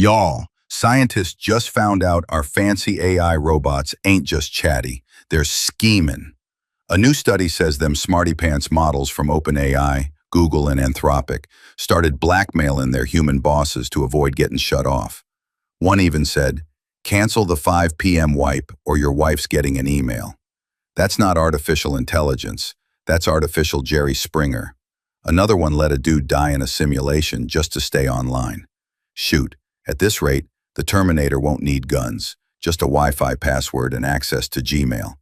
Y'all, scientists just found out our fancy AI robots ain't just chatty, they're scheming. A new study says them smarty pants models from OpenAI, Google, and Anthropic started blackmailing their human bosses to avoid getting shut off. One even said, "Cancel the 5 p.m. wipe or your wife's getting an email." That's not artificial intelligence, that's artificial Jerry Springer. Another one let a dude die in a simulation just to stay online. Shoot, at this rate, the Terminator won't need guns, just a Wi-Fi password and access to Gmail.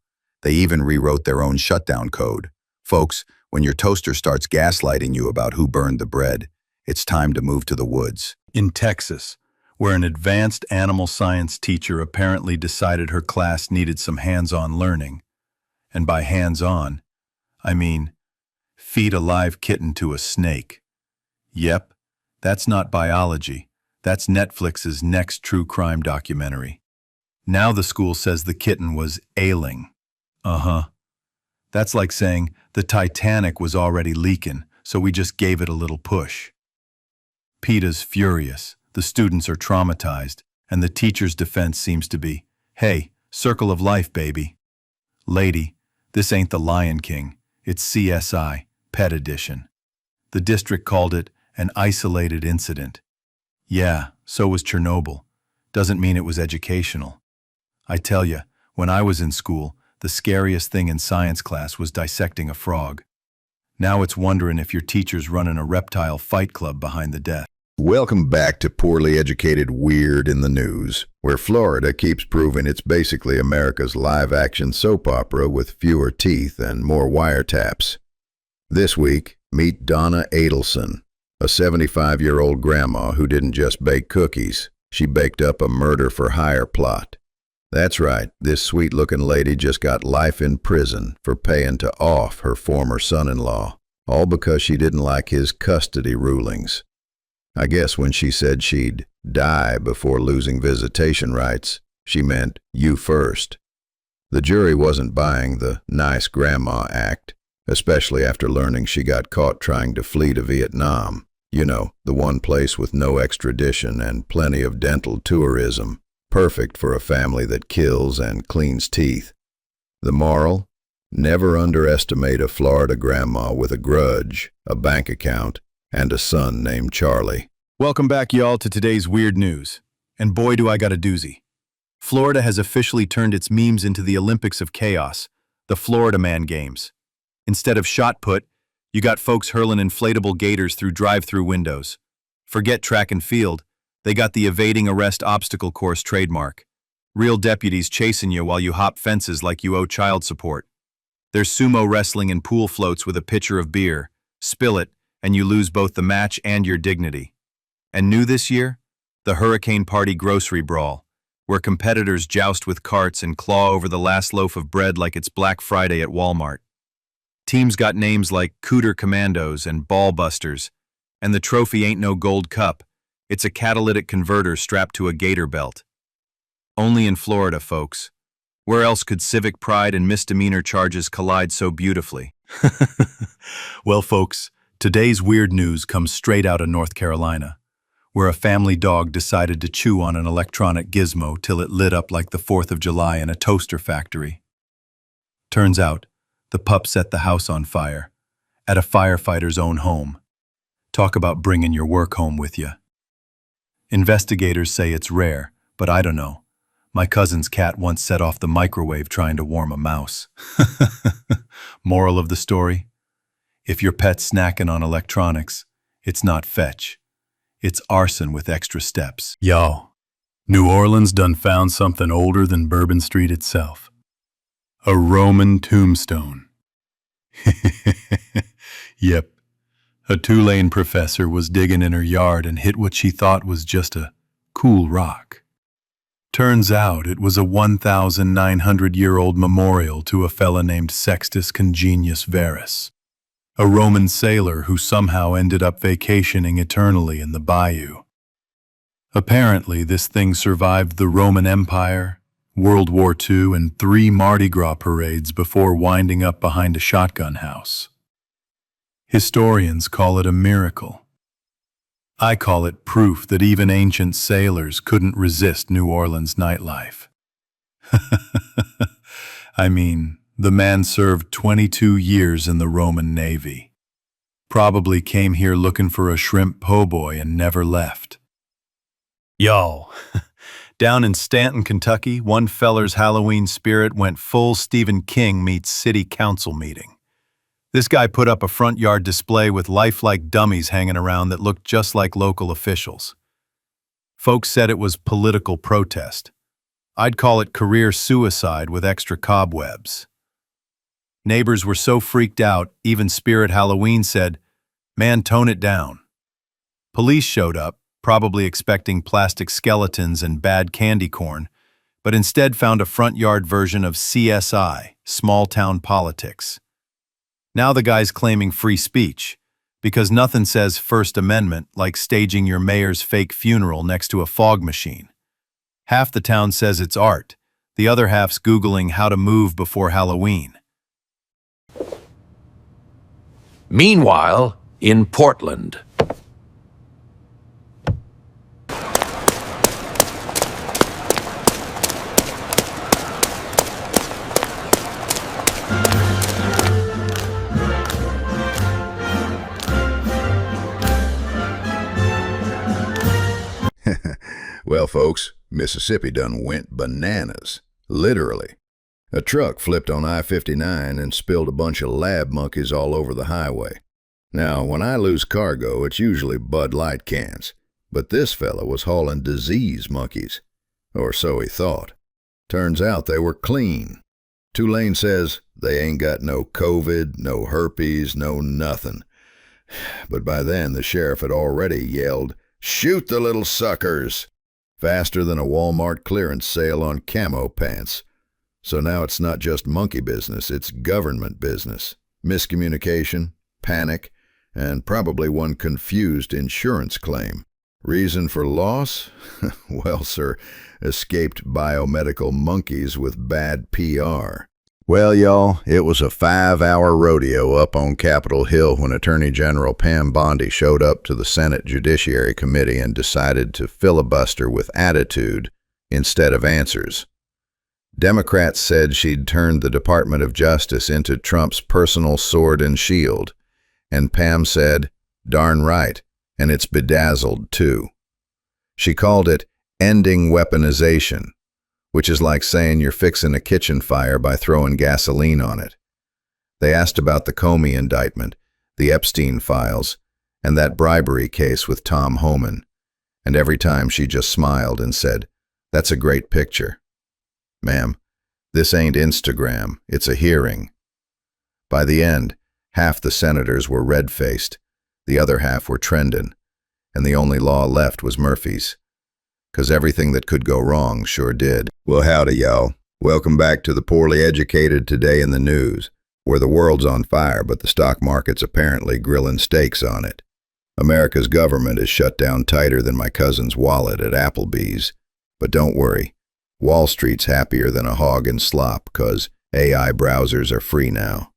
They even rewrote their own shutdown code. Folks, when your toaster starts gaslighting you about who burned the bread, it's time to move to the woods. In Texas, where an advanced animal science teacher apparently decided her class needed some hands-on learning. And by hands-on, I mean feed a live kitten to a snake. Yep, that's not biology. That's Netflix's next true crime documentary. Now the school says the kitten was ailing. That's like saying the Titanic was already leaking, so we just gave it a little push. PETA's furious, the students are traumatized, and the teacher's defense seems to be, "Hey, circle of life, baby." Lady, this ain't the Lion King, it's CSI, Pet Edition. The district called it an isolated incident. Yeah, so was Chernobyl. Doesn't mean it was educational. I tell ya, when I was in school, the scariest thing in science class was dissecting a frog. Now it's wondering if your teacher's running a reptile fight club behind the desk. Welcome back to Poorly Educated Weird in the News, where Florida keeps proving it's basically America's live-action soap opera with fewer teeth and more wiretaps. This week, meet Donna Adelson, a 75-year-old grandma who didn't just bake cookies, she baked up a murder-for-hire plot. That's right, this sweet-looking lady just got life in prison for paying to off her former son-in-law, all because she didn't like his custody rulings. I guess when she said she'd die before losing visitation rights, she meant you first. The jury wasn't buying the nice grandma act, especially after learning she got caught trying to flee to Vietnam. You know, the one place with no extradition and plenty of dental tourism. Perfect for a family that kills and cleans teeth. The moral? Never underestimate a Florida grandma with a grudge, a bank account, and a son named Charlie. Welcome back, y'all, to today's weird news. And boy, do I got a doozy. Florida has officially turned its memes into the Olympics of chaos, the Florida Man Games. Instead of shot put, you got folks hurling inflatable gators through drive-through windows. Forget track and field. They got the evading arrest obstacle course trademark. Real deputies chasing you while you hop fences like you owe child support. There's sumo wrestling and pool floats with a pitcher of beer. Spill it, and you lose both the match and your dignity. And new this year? The Hurricane Party Grocery Brawl, where competitors joust with carts and claw over the last loaf of bread like it's Black Friday at Walmart. Teams got names like Cooter Commandos and Ball Busters, and the trophy ain't no gold cup. It's a catalytic converter strapped to a gator belt. Only in Florida, folks. Where else could civic pride and misdemeanor charges collide so beautifully? Well, folks, today's weird news comes straight out of North Carolina, where a family dog decided to chew on an electronic gizmo till it lit up like the 4th of July in a toaster factory. Turns out, the pup set the house on fire, at a firefighter's own home. Talk about bringing your work home with you. Investigators say it's rare, but I don't know. My cousin's cat once set off the microwave trying to warm a mouse. Moral of the story? If your pet's snacking on electronics, it's not fetch. It's arson with extra steps. Yo, New Orleans done found something older than Bourbon Street itself. A Roman tombstone. Yep. A Tulane professor was digging in her yard and hit what she thought was just a cool rock. Turns out it was a 1,900-year-old memorial to a fella named Sextus Congenius Verus, a Roman sailor who somehow ended up vacationing eternally in the bayou. Apparently, this thing survived the Roman Empire, World War II, and 3 Mardi Gras parades before winding up behind a shotgun house. Historians call it a miracle. I call it proof that even ancient sailors couldn't resist New Orleans nightlife. I mean, the man served 22 years in the Roman Navy. Probably came here looking for a shrimp po' boy and never left. Yo, down in Stanton, Kentucky, one feller's Halloween spirit went full Stephen King meets city council meeting. This guy put up a front yard display with lifelike dummies hanging around that looked just like local officials. Folks said it was political protest. I'd call it career suicide with extra cobwebs. Neighbors were so freaked out, even Spirit Halloween said, "Man, tone it down." Police showed up, probably expecting plastic skeletons and bad candy corn, but instead found a front yard version of CSI, small town politics. Now the guy's claiming free speech, because nothing says First Amendment like staging your mayor's fake funeral next to a fog machine. Half the town says it's art, the other half's Googling how to move before Halloween. Meanwhile, in Portland. Well, folks, Mississippi done went bananas. Literally. A truck flipped on I-59 and spilled a bunch of lab monkeys all over the highway. Now, when I lose cargo, it's usually Bud Light cans. But this fella was hauling disease monkeys. Or so he thought. Turns out they were clean. Tulane says they ain't got no COVID, no herpes, no nothing. But by then, the sheriff had already yelled, "Shoot the little suckers!" faster than a Walmart clearance sale on camo pants. So now it's not just monkey business, it's government business. Miscommunication, panic, and probably one confused insurance claim. Reason for loss? Well, sir, escaped biomedical monkeys with bad PR. Well, y'all, it was a 5-hour rodeo up on Capitol Hill when Attorney General Pam Bondi showed up to the Senate Judiciary Committee and decided to filibuster with attitude instead of answers. Democrats said she'd turned the Department of Justice into Trump's personal sword and shield, and Pam said, "Darn right, and it's bedazzled too." She called it ending weaponization, which is like saying you're fixing a kitchen fire by throwing gasoline on it. They asked about the Comey indictment, the Epstein files, and that bribery case with Tom Homan, and every time she just smiled and said, "That's a great picture." Ma'am, this ain't Instagram, it's a hearing. By the end, half the senators were red-faced, the other half were trending, and the only law left was Murphy's. 'Cause everything that could go wrong sure did. Well, howdy, y'all. Welcome back to the Poorly Educated Today in the News, where the world's on fire, but the stock market's apparently grilling steaks on it. America's government is shut down tighter than my cousin's wallet at Applebee's. But don't worry, Wall Street's happier than a hog in slop, 'cause AI browsers are free now.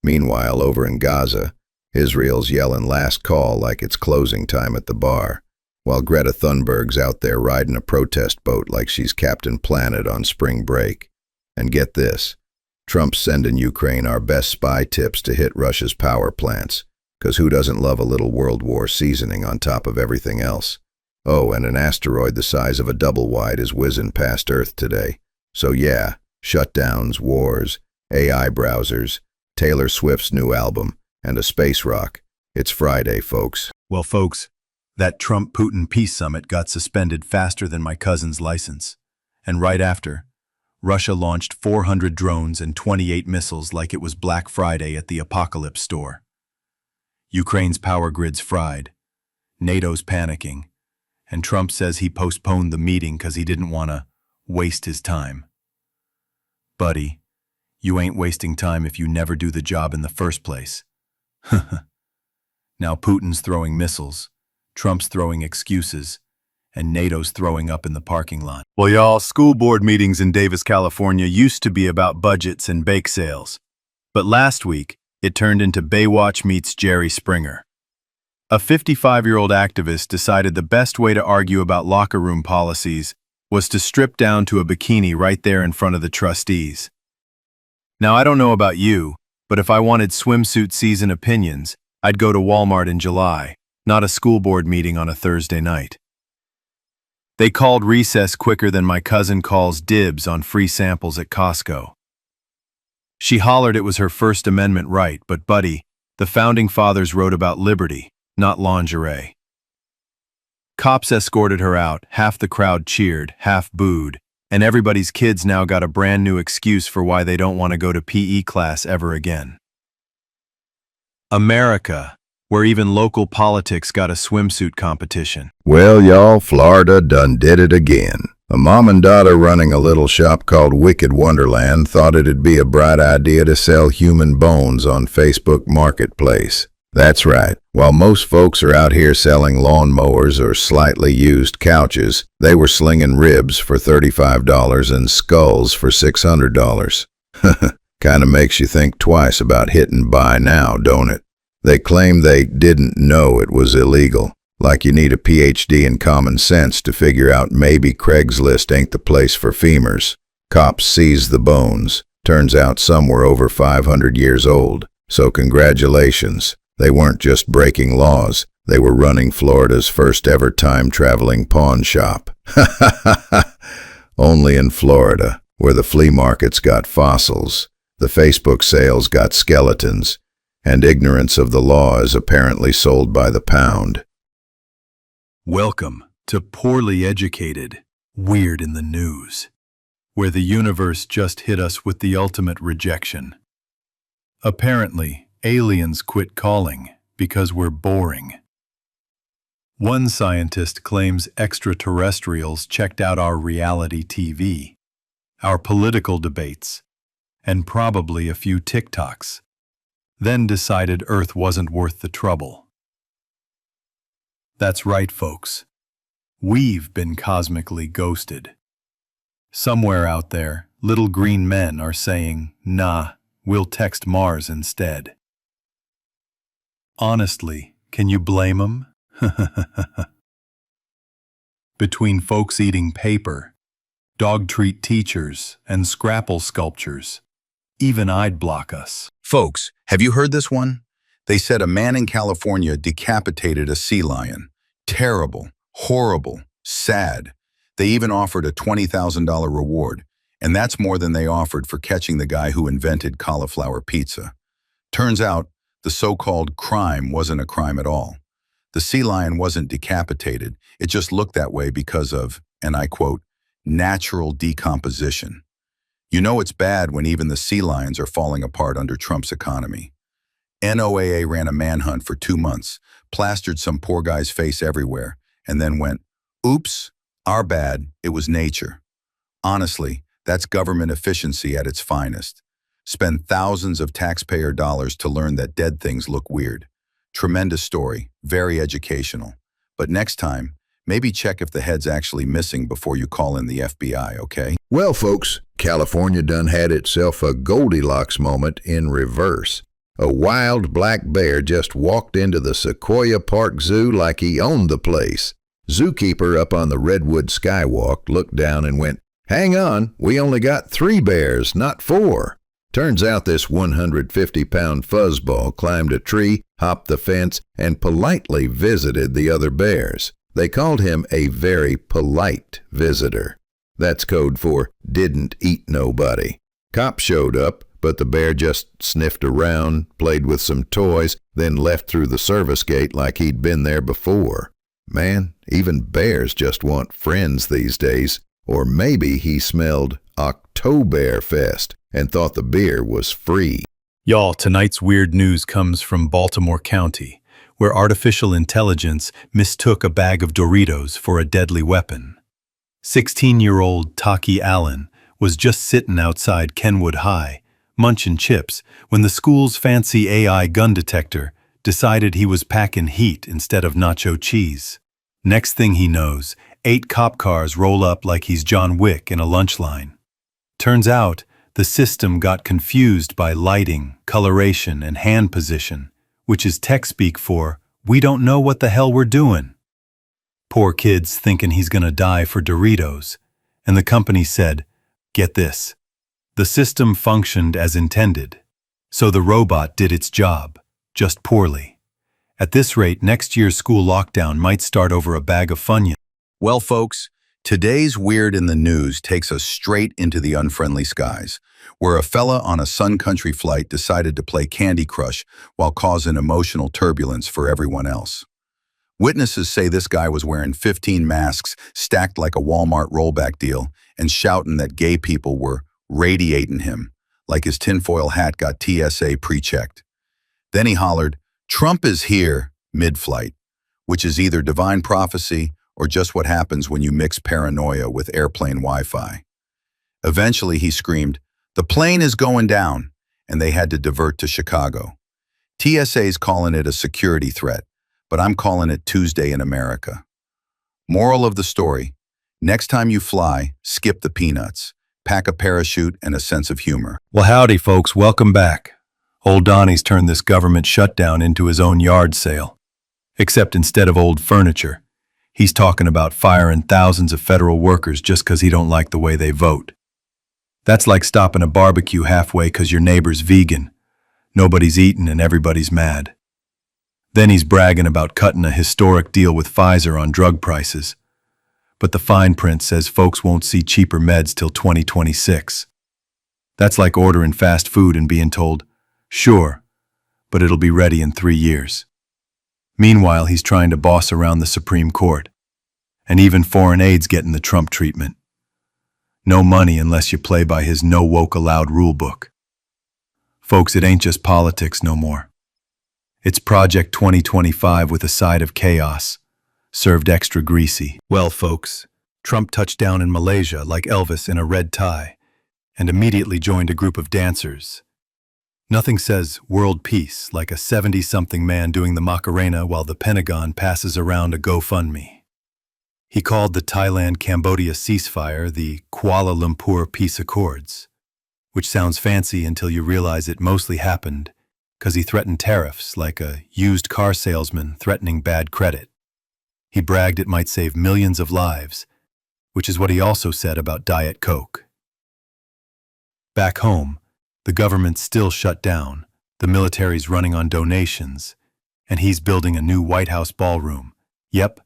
Meanwhile, over in Gaza, Israel's yelling last call like it's closing time at the bar, while Greta Thunberg's out there riding a protest boat like she's Captain Planet on spring break. And get this, Trump's sending Ukraine our best spy tips to hit Russia's power plants, 'cause who doesn't love a little World War seasoning on top of everything else? Oh, and an asteroid the size of a double wide is whizzing past Earth today. So yeah, shutdowns, wars, AI browsers, Taylor Swift's new album, and a space rock. It's Friday, folks. Well, folks, that Trump-Putin peace summit got suspended faster than my cousin's license. And right after, Russia launched 400 drones and 28 missiles like it was Black Friday at the Apocalypse store. Ukraine's power grid's fried. NATO's panicking. And Trump says he postponed the meeting because he didn't want to waste his time. Buddy, you ain't wasting time if you never do the job in the first place. Now Putin's throwing missiles, Trump's throwing excuses, and NATO's throwing up in the parking lot. Well, y'all, school board meetings in Davis, California used to be about budgets and bake sales. But last week, it turned into Baywatch meets Jerry Springer. A 55-year-old activist decided the best way to argue about locker room policies was to strip down to a bikini right there in front of the trustees. Now, I don't know about you, but if I wanted swimsuit season opinions, I'd go to Walmart in July, not a school board meeting on a Thursday night. They called recess quicker than my cousin calls dibs on free samples at Costco. She hollered it was her First Amendment right, but buddy, the Founding Fathers wrote about liberty, not lingerie. Cops escorted her out, half the crowd cheered, half booed, and everybody's kids now got a brand new excuse for why they don't want to go to PE class ever again. America, where even local politics got a swimsuit competition. Well, y'all, Florida done did it again. A mom and daughter running a little shop called Wicked Wonderland thought it'd be a bright idea to sell human bones on Facebook Marketplace. That's right. While most folks are out here selling lawnmowers or slightly used couches, they were slinging ribs for $35 and skulls for $600. Kinda makes you think twice about hitting buy now, don't it? They claim they didn't know it was illegal. Like you need a PhD in common sense to figure out maybe Craigslist ain't the place for femurs. Cops seized the bones. Turns out some were over 500 years old. So congratulations. They weren't just breaking laws. They were running Florida's first ever time-traveling pawn shop. Only in Florida, where the flea markets got fossils, the Facebook sales got skeletons, and ignorance of the law is apparently sold by the pound. Welcome to Poorly Educated, Weird in the News, where the universe just hit us with the ultimate rejection. Apparently, aliens quit calling because we're boring. One scientist claims extraterrestrials checked out our reality TV, our political debates, and probably a few TikToks, then decided Earth wasn't worth the trouble. That's right, folks. We've been cosmically ghosted. Somewhere out there, little green men are saying, nah, we'll text Mars instead. Honestly, can you blame them? Between folks eating paper, dog treat teachers, and scrapple sculptures, even I'd block us. Folks, have you heard this one? They said a man in California decapitated a sea lion. Terrible, horrible, sad. They even offered a $20,000 reward, and that's more than they offered for catching the guy who invented cauliflower pizza. Turns out, the so-called crime wasn't a crime at all. The sea lion wasn't decapitated, it just looked that way because of, and I quote, natural decomposition. You know it's bad when even the sea lions are falling apart under Trump's economy. NOAA ran a manhunt for 2 months, plastered some poor guy's face everywhere, and then went, oops, our bad, it was nature. Honestly, that's government efficiency at its finest. Spend thousands of taxpayer dollars to learn that dead things look weird. Tremendous story, very educational. But next time, maybe check if the head's actually missing before you call in the FBI, okay? Well, folks, California done had itself a Goldilocks moment in reverse. A wild black bear just walked into the Sequoia Park Zoo like he owned the place. Zookeeper up on the Redwood Skywalk looked down and went, "Hang on, we only got 3 bears, not 4. Turns out this 150-pound fuzzball climbed a tree, hopped the fence, and politely visited the other bears. They called him a very polite visitor. That's code for didn't eat nobody. Cops showed up, but the bear just sniffed around, played with some toys, then left through the service gate like he'd been there before. Man, even bears just want friends these days. Or maybe he smelled Oktoberfest and thought the beer was free. Y'all, tonight's weird news comes from Baltimore County, where artificial intelligence mistook a bag of Doritos for a deadly weapon. 16-year-old Taki Allen was just sitting outside Kenwood High, munching chips, when the school's fancy AI gun detector decided he was packing heat instead of nacho cheese. Next thing he knows, 8 cop cars roll up like he's John Wick in a lunch line. Turns out, the system got confused by lighting, coloration, and hand position, which is tech speak for, We don't know what the hell we're doing. Poor kid's thinking he's gonna die for Doritos, and the company said, get this. The system functioned as intended, so the robot did its job, just poorly. At this rate, next year's school lockdown might start over a bag of Funyuns. Well, folks, today's Weird in the News takes us straight into the unfriendly skies, where a fella on a Sun Country flight decided to play Candy Crush while causing emotional turbulence for everyone else. Witnesses say this guy was wearing 15 masks stacked like a Walmart rollback deal and shouting that gay people were radiating him, like his tinfoil hat got TSA pre-checked. Then he hollered, "Trump is here," mid-flight, which is either divine prophecy or just what happens when you mix paranoia with airplane Wi-Fi. Eventually he screamed, "The plane is going down," and they had to divert to Chicago. TSA's calling it a security threat, but I'm calling it Tuesday in America. Moral of the story, next time you fly, skip the peanuts. Pack a parachute and a sense of humor. Well, howdy, folks. Welcome back. Old Donnie's turned this government shutdown into his own yard sale. Except instead of old furniture, he's talking about firing thousands of federal workers just because he don't like the way they vote. That's like stopping a barbecue halfway because your neighbor's vegan. Nobody's eating and everybody's mad. Then he's bragging about cutting a historic deal with Pfizer on drug prices. But the fine print says folks won't see cheaper meds till 2026. That's like ordering fast food and being told, sure, but it'll be ready in 3 years. Meanwhile, he's trying to boss around the Supreme Court. And even foreign aid's getting the Trump treatment. No money unless you play by his no woke allowed rule book. Folks, it ain't just politics no more. It's Project 2025 with a side of chaos, served extra greasy. Well, folks, Trump touched down in Malaysia like Elvis in a red tie and immediately joined a group of dancers. Nothing says world peace like a 70-something man doing the Macarena while the Pentagon passes around a GoFundMe. He called the Thailand-Cambodia ceasefire the Kuala Lumpur Peace Accords, which sounds fancy until you realize it mostly happened because he threatened tariffs like a used car salesman threatening bad credit. He bragged it might save millions of lives, which is what he also said about Diet Coke. Back home, the government's still shut down, the military's running on donations, and he's building a new White House ballroom. Yep,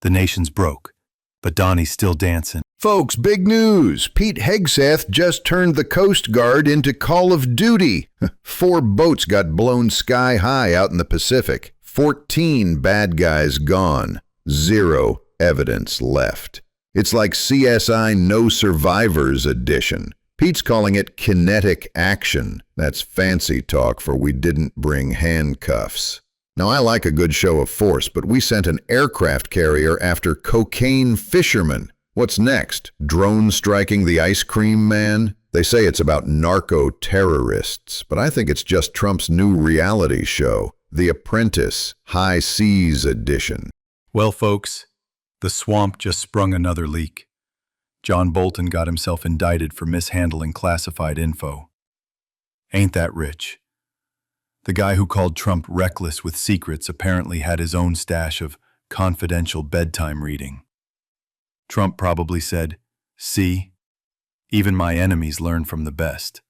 the nation's broke, but Donnie's still dancing. Folks, big news! Pete Hegseth just turned the Coast Guard into Call of Duty. 4 boats got blown sky high out in the Pacific. 14 bad guys gone. 0 evidence left. It's like CSI No Survivors edition. Pete's calling it kinetic action. That's fancy talk for we didn't bring handcuffs. Now, I like a good show of force, but we sent an aircraft carrier after cocaine fishermen. What's next? Drone striking the ice cream man? They say it's about narco-terrorists, but I think it's just Trump's new reality show, The Apprentice, High Seas edition. Well, folks, the swamp just sprung another leak. John Bolton got himself indicted for mishandling classified info. Ain't that rich? The guy who called Trump reckless with secrets apparently had his own stash of confidential bedtime reading. Trump probably said, "See, even my enemies learn from the best."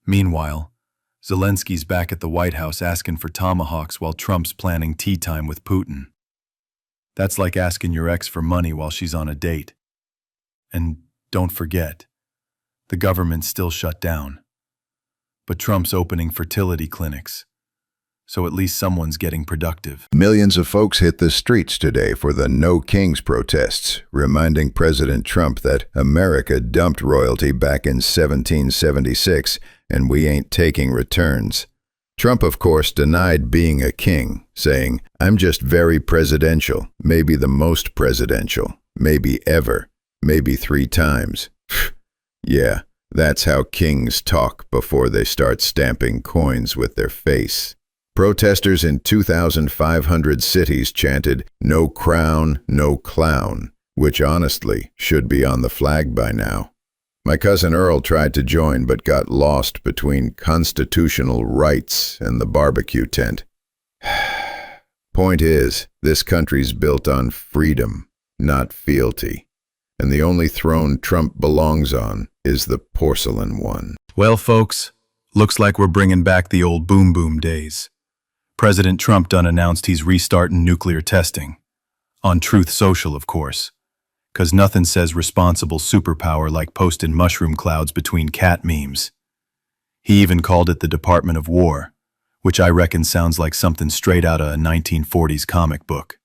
Meanwhile, Zelensky's back at the White House asking for tomahawks while Trump's planning tea time with Putin. That's like asking your ex for money while she's on a date. And don't forget, the government's still shut down. But Trump's opening fertility clinics, so at least someone's getting productive. Millions of folks hit the streets today for the No Kings protests, reminding President Trump that America dumped royalty back in 1776 and we ain't taking returns. Trump, of course, denied being a king, saying, "I'm just very presidential, maybe the most presidential, maybe ever, maybe 3 times." Yeah, that's how kings talk before they start stamping coins with their face. Protesters in 2,500 cities chanted, "No crown, no clown," which honestly should be on the flag by now. My cousin Earl tried to join but got lost between constitutional rights and the barbecue tent. Point is, this country's built on freedom, not fealty. And the only throne Trump belongs on is the porcelain one. Well, folks, looks like we're bringing back the old boom boom days. President Trump done announced he's restarting nuclear testing. On Truth Social, of course. 'Cause nothing says responsible superpower like posting mushroom clouds between cat memes. He even called it the Department of War, which I reckon sounds like something straight out of a 1940s comic book.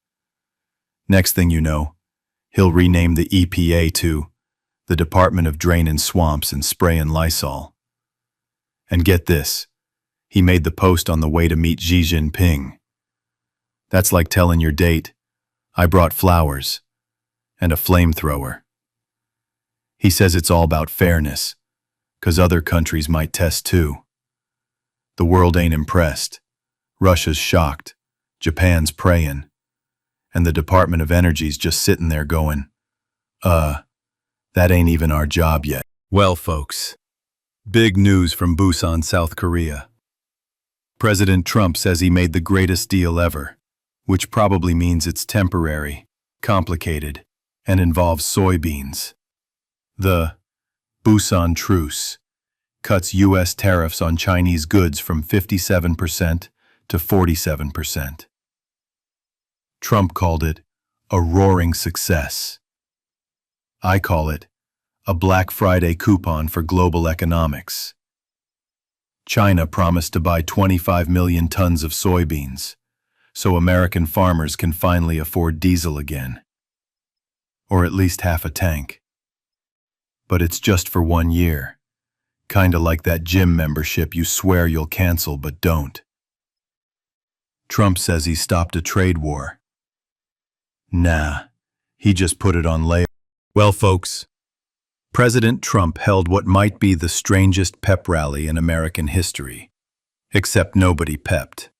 Next thing you know, he'll rename the EPA to the Department of Draining Swamps and Spraying Lysol. And get this, he made the post on the way to meet Xi Jinping. That's like telling your date, I brought flowers and a flamethrower. He says it's all about fairness, 'cause other countries might test too. The world ain't impressed. Russia's shocked. Japan's praying. And the Department of Energy's just sitting there going, that ain't even our job yet. Well, folks, big news from Busan, South Korea. President Trump says he made the greatest deal ever, which probably means it's temporary, complicated, and involves soybeans. The Busan Truce cuts U.S. tariffs on Chinese goods from 57% to 47%. Trump called it a roaring success. I call it a Black Friday coupon for global economics. China promised to buy 25 million tons of soybeans, so American farmers can finally afford diesel again. Or at least half a tank. But it's just for 1 year. Kinda like that gym membership you swear you'll cancel but don't. Trump says he stopped a trade war. Nah, he just put it on layup. Well, folks, President Trump held what might be the strangest pep rally in American history, except nobody pepped.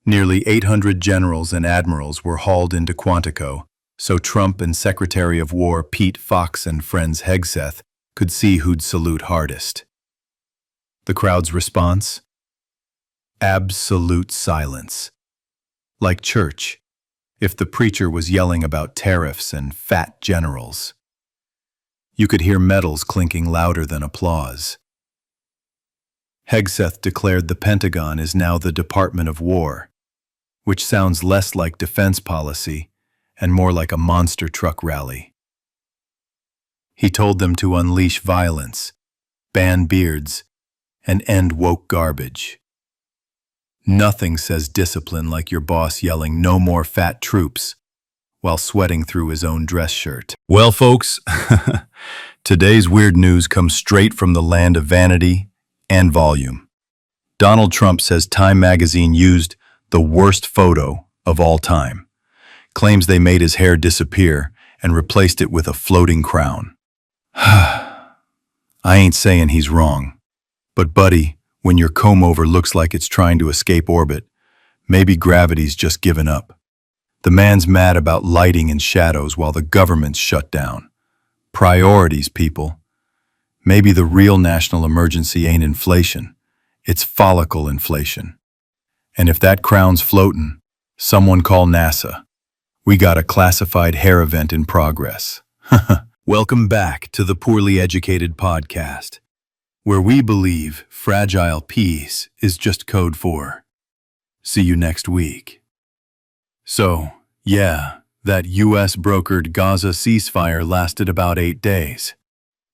Nearly 800 generals and admirals were hauled into Quantico, so Trump and Secretary of War Pete Fox and friends Hegseth could see who'd salute hardest. The crowd's response? Absolute silence. Like church, if the preacher was yelling about tariffs and fat generals. You could hear medals clinking louder than applause. Hegseth declared the Pentagon is now the Department of War, which sounds less like defense policy and more like a monster truck rally. He told them to unleash violence, ban beards, and end woke garbage. Nothing says discipline like your boss yelling "no more fat troops" while sweating through his own dress shirt. Well, folks, today's weird news comes straight from the land of vanity and volume. Donald Trump says Time magazine used the worst photo of all time, claims they made his hair disappear and replaced it with a floating crown. I ain't saying he's wrong, but buddy, when your comb-over looks like it's trying to escape orbit, maybe gravity's just given up. The man's mad about lighting and shadows while the government's shut down. Priorities, people. Maybe the real national emergency ain't inflation, it's follicle inflation. And if that crown's floating, someone call NASA. We got a classified hair event in progress. Welcome back to the Poorly Educated Podcast, where we believe fragile peace is just code for see you next week. So, yeah, that US-brokered Gaza ceasefire lasted about 8 days.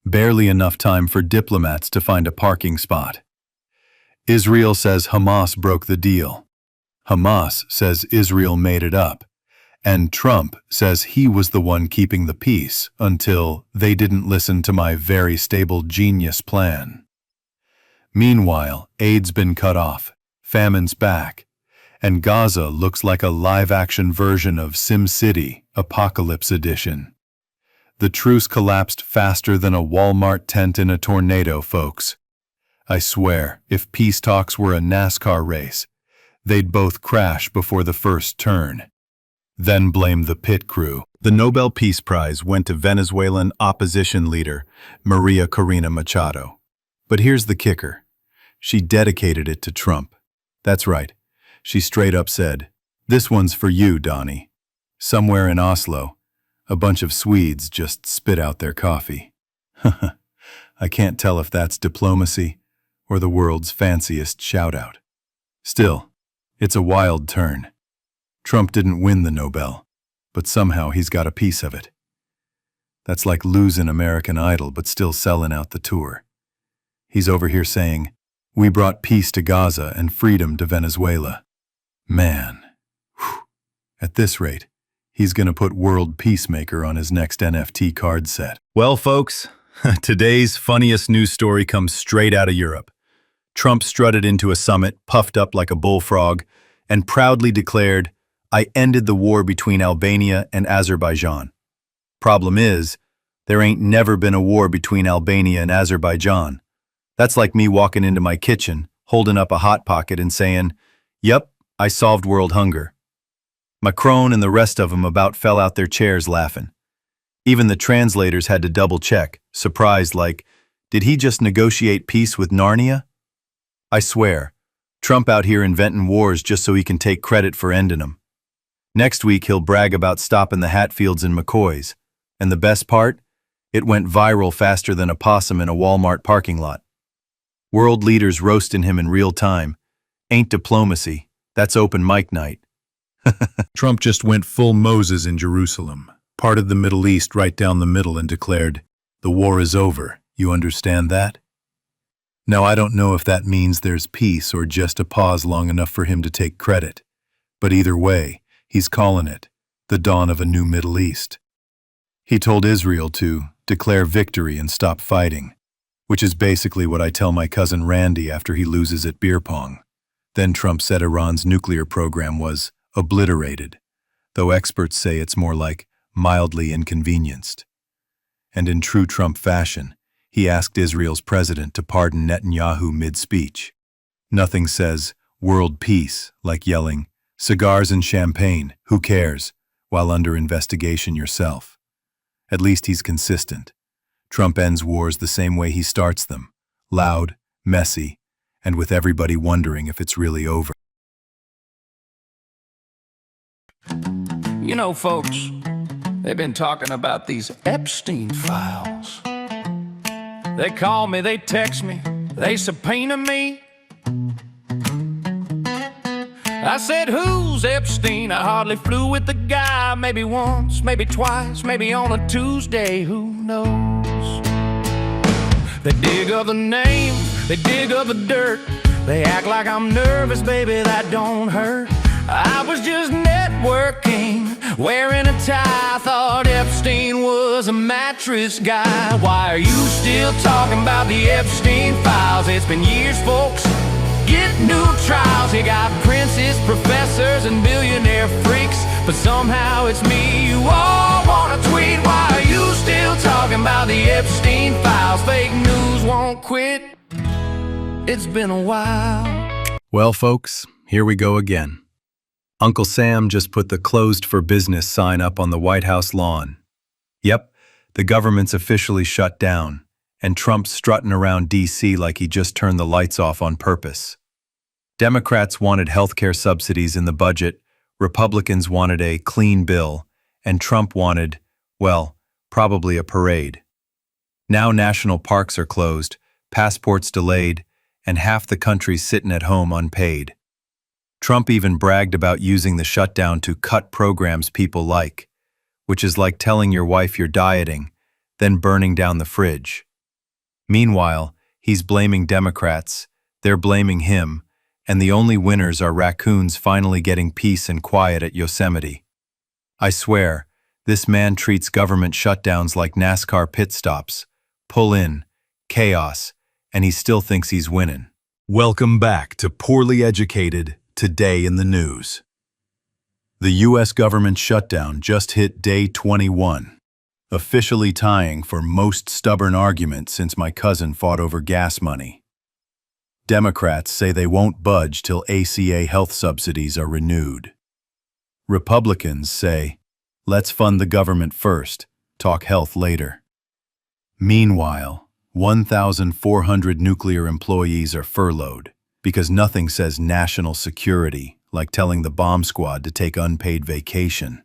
Barely enough time for diplomats to find a parking spot. Israel says Hamas broke the deal. Hamas says Israel made it up. And Trump says he was the one keeping the peace until they didn't listen to my very stable genius plan. Meanwhile, aid's been cut off, famine's back, and Gaza looks like a live-action version of SimCity, Apocalypse Edition. The truce collapsed faster than a Walmart tent in a tornado, folks. I swear, if peace talks were a NASCAR race, they'd both crash before the first turn. Then blame the pit crew. The Nobel Peace Prize went to Venezuelan opposition leader Maria Corina Machado. But here's the kicker. She dedicated it to Trump. That's right. She straight up said, This one's for you, Donnie. Somewhere in Oslo, a bunch of Swedes just spit out their coffee. I can't tell if that's diplomacy or the world's fanciest shout-out. Still, it's a wild turn. Trump didn't win the Nobel, but somehow he's got a piece of it. That's like losing American Idol but still selling out the tour. He's over here saying, "We brought peace to Gaza and freedom to Venezuela." Man, whew. At this rate, he's gonna put World Peacemaker on his next NFT card set. Well, folks, today's funniest news story comes straight out of Europe. Trump strutted into a summit, puffed up like a bullfrog, and proudly declared, "I ended the war between Albania and Azerbaijan." Problem is, there ain't never been a war between Albania and Azerbaijan. That's like me walking into my kitchen, holding up a Hot Pocket and saying, "Yup, I solved world hunger." Macron and the rest of them about fell out their chairs laughing. Even the translators had to double-check, surprised like, did he just negotiate peace with Narnia? I swear, Trump out here inventing wars just so he can take credit for ending them. Next week he'll brag about stopping the Hatfields and McCoys. And the best part? It went viral faster than a possum in a Walmart parking lot. World leaders roasting him in real time. Ain't diplomacy, that's open mic night. Trump just went full Moses in Jerusalem, parted the Middle East right down the middle and declared, "The war is over, you understand that?" Now I don't know if that means there's peace or just a pause long enough for him to take credit. But either way, he's calling it the dawn of a new Middle East. He told Israel to declare victory and stop fighting, which is basically what I tell my cousin Randy after he loses at beer pong. Then Trump said Iran's nuclear program was obliterated, though experts say it's more like mildly inconvenienced. And in true Trump fashion, he asked Israel's president to pardon Netanyahu mid-speech. Nothing says world peace like yelling, "Cigars and champagne, who cares?" while under investigation yourself. At least he's consistent. Trump ends wars the same way he starts them, loud, messy, and with everybody wondering if it's really over. You know, folks, they've been talking about these Epstein files. They call me, they text me, they subpoena me. I said, "Who's Epstein?" I hardly flew with the guy. Maybe once, maybe twice, maybe on a Tuesday, who knows? They dig up the name, they dig up the dirt. They act like I'm nervous, baby, that don't hurt. I was just networking, wearing a tie. Thought Epstein was a mattress guy. Why are you still talking about the Epstein files? It's been years, folks. Get new trials. You got princes, professors, and billionaire freaks, but somehow it's me you all wanna tweet. Why are you still talking about the Epstein files? Fake news won't quit. It's been a while. Well, folks, here we go again. Uncle Sam just put the closed for business sign up on the White House lawn. Yep, the government's officially shut down, and Trump's strutting around D.C. like he just turned the lights off on purpose. Democrats wanted healthcare subsidies in the budget, Republicans wanted a clean bill, and Trump wanted, well, probably a parade. Now national parks are closed, passports delayed, and half the country's sitting at home unpaid. Trump even bragged about using the shutdown to cut programs people like, which is like telling your wife you're dieting, then burning down the fridge. Meanwhile, he's blaming Democrats, they're blaming him, and the only winners are raccoons finally getting peace and quiet at Yosemite. I swear, this man treats government shutdowns like NASCAR pit stops, pull in, chaos, and he still thinks he's winning. Welcome back to Poorly Educated, Today in the News. The U.S. government shutdown just hit day 21, officially tying for most stubborn argument since my cousin fought over gas money. Democrats say they won't budge till ACA health subsidies are renewed. Republicans say, let's fund the government first, talk health later. Meanwhile, 1,400 nuclear employees are furloughed because nothing says national security like telling the bomb squad to take unpaid vacation.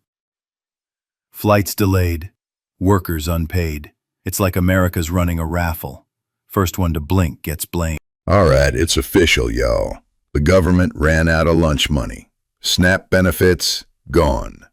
Flights delayed, workers unpaid. It's like America's running a raffle. First one to blink gets blamed. All right, it's official, y'all. The government ran out of lunch money. SNAP benefits, gone.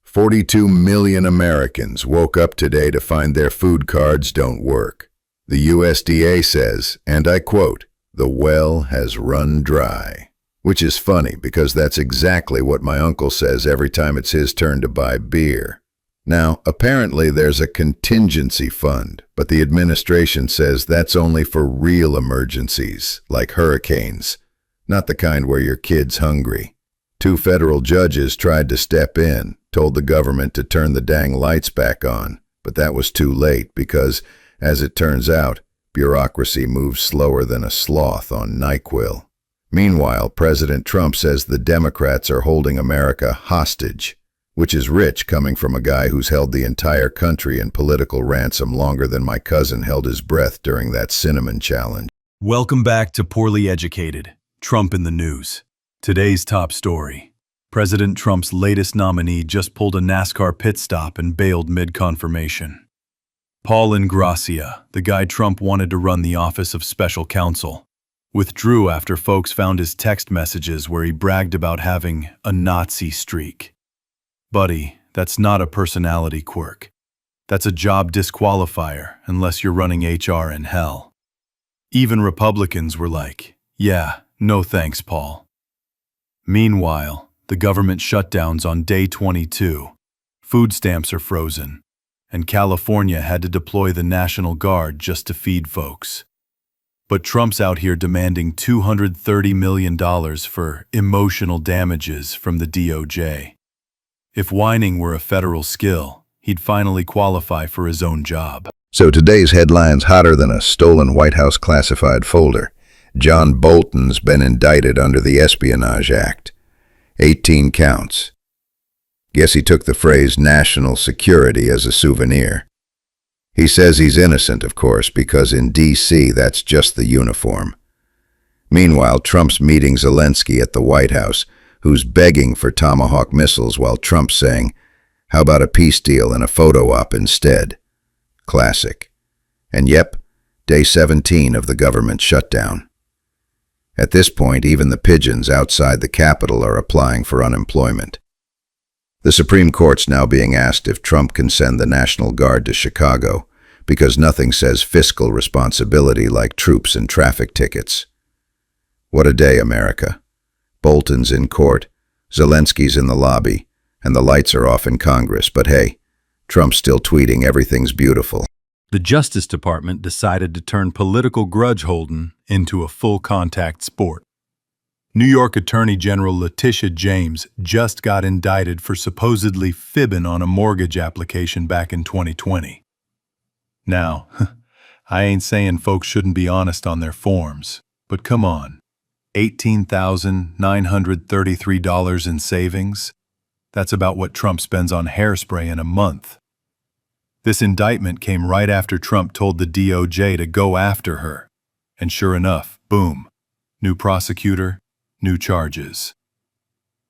42 million Americans woke up today to find their food cards don't work. The USDA says, and I quote, "The well has run dry." Which is funny because that's exactly what my uncle says every time it's his turn to buy beer. Now, apparently there's a contingency fund, but the administration says that's only for real emergencies, like hurricanes, not the kind where your kid's hungry. 2 federal judges tried to step in, told the government to turn the dang lights back on, but that was too late because, as it turns out, bureaucracy moves slower than a sloth on NyQuil. Meanwhile, President Trump says the Democrats are holding America hostage, which is rich coming from a guy who's held the entire country in political ransom longer than my cousin held his breath during that cinnamon challenge. Welcome back to Poorly Educated, Trump in the News. Today's top story. President Trump's latest nominee just pulled a NASCAR pit stop and bailed mid-confirmation. Paul Ingrassia, the guy Trump wanted to run the office of special counsel, withdrew after folks found his text messages where he bragged about having a Nazi streak. Buddy, that's not a personality quirk. That's a job disqualifier unless you're running HR in hell. Even Republicans were like, yeah, no thanks, Paul. Meanwhile, the government shutdown's on day 22. Food stamps are frozen, and California had to deploy the National Guard just to feed folks. But Trump's out here demanding $230 million for emotional damages from the DOJ. If whining were a federal skill, he'd finally qualify for his own job. So today's headline's hotter than a stolen White House classified folder. John Bolton's been indicted under the Espionage Act. 18 counts. Guess he took the phrase national security as a souvenir. He says he's innocent, of course, because in D.C. that's just the uniform. Meanwhile, Trump's meeting Zelensky at the White House, who's begging for Tomahawk missiles while Trump's saying, how about a peace deal and a photo op instead? Classic. And yep, day 17 of the government shutdown. At this point, even the pigeons outside the Capitol are applying for unemployment. The Supreme Court's now being asked if Trump can send the National Guard to Chicago, because nothing says fiscal responsibility like troops and traffic tickets. What a day, America. Bolton's in court, Zelensky's in the lobby, and the lights are off in Congress, but hey, Trump's still tweeting everything's beautiful. The Justice Department decided to turn political grudge-holding into a full-contact sport. New York Attorney General Letitia James just got indicted for supposedly fibbing on a mortgage application back in 2020. Now, I ain't saying folks shouldn't be honest on their forms, but come on, $18,933 in savings? That's about what Trump spends on hairspray in a month. This indictment came right after Trump told the DOJ to go after her. And sure enough, boom, new prosecutor, new charges.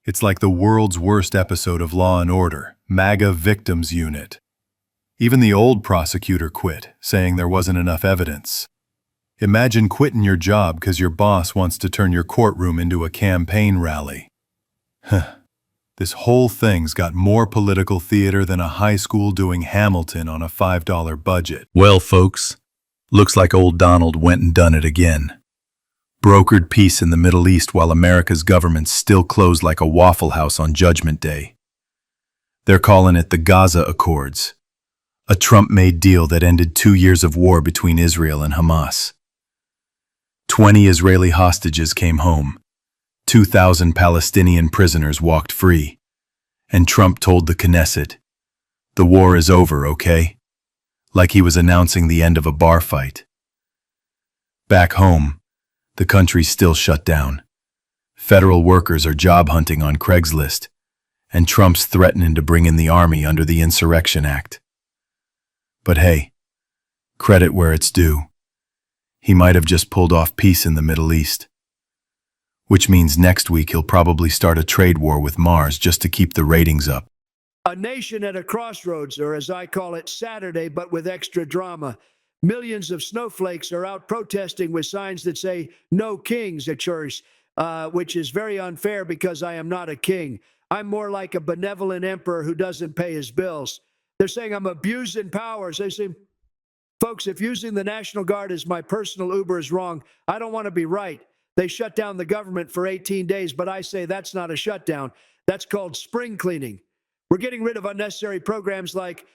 It's like the world's worst episode of Law & Order, MAGA Victims Unit. Even the old prosecutor quit, saying there wasn't enough evidence. Imagine quitting your job because your boss wants to turn your courtroom into a campaign rally. This whole thing's got more political theater than a high school doing Hamilton on a $5 budget. Well, folks, looks like old Donald went and done it again. Brokered peace in the Middle East while America's government's still closed like a Waffle House on Judgment Day. They're calling it the Gaza Accords, a Trump-made deal that ended 2 years of war between Israel and Hamas. 20 Israeli hostages came home. 2,000 Palestinian prisoners walked free. And Trump told the Knesset, "The war is over, okay?" Like he was announcing the end of a bar fight. Back home, the country's still shut down. Federal workers are job hunting on Craigslist, and Trump's threatening to bring in the army under the Insurrection Act. But hey, credit where it's due. He might have just pulled off peace in the Middle East. which means next week he'll probably start a trade war with Mars just to keep the ratings up. A nation at a crossroads, or as I call it, Saturday, but with extra drama. Millions of snowflakes are out protesting with signs that say "No Kings" at church, which is very unfair because I am not a king. I'm more like a benevolent emperor who doesn't pay his bills. They're saying I'm abusing powers. They say, folks, if using the National Guard as my personal Uber is wrong, I don't want to be right. They shut down the government for 18 days, but I say that's not a shutdown. That's called spring cleaning. We're getting rid of unnecessary programs like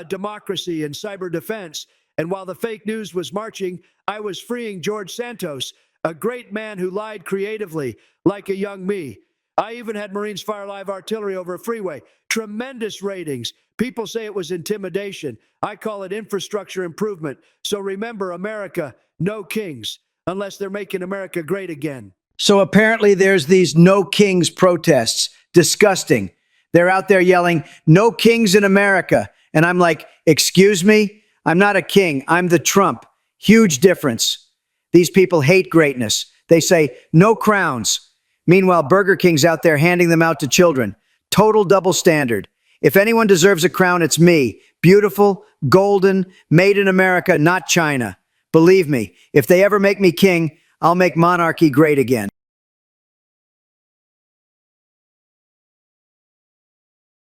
democracy and cyber defense. And while the fake news was marching, I was freeing George Santos, a great man who lied creatively, like a young me. I even had Marines fire live artillery over a freeway. Tremendous ratings. People say it was intimidation. I call it infrastructure improvement. So remember, America, no kings, unless they're making America great again. So apparently there's these no kings protests. Disgusting. They're out there yelling, "No kings in America." And I'm like, excuse me? I'm not a king. I'm the Trump. Huge difference. These people hate greatness. They say, "No crowns." Meanwhile, Burger King's out there handing them out to children. Total double standard. If anyone deserves a crown, it's me. Beautiful, golden, made in America, not China. Believe me, if they ever make me king, I'll make monarchy great again.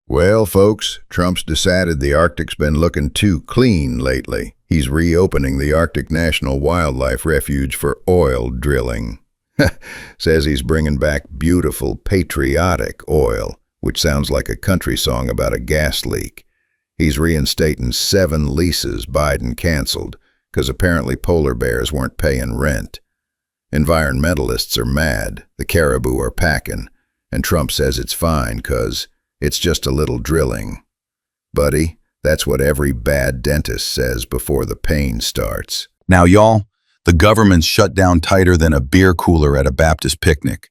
Well, folks, Trump's decided the Arctic's been looking too clean lately. He's reopening the Arctic National Wildlife Refuge for oil drilling. Says he's bringing back beautiful, patriotic oil, which sounds like a country song about a gas leak. He's reinstating 7 leases Biden canceled, because apparently polar bears weren't paying rent. Environmentalists are mad, the caribou are packing, and Trump says it's fine because it's just a little drilling. Buddy, that's what every bad dentist says before the pain starts. Now, y'all, the government's shut down tighter than a beer cooler at a Baptist picnic.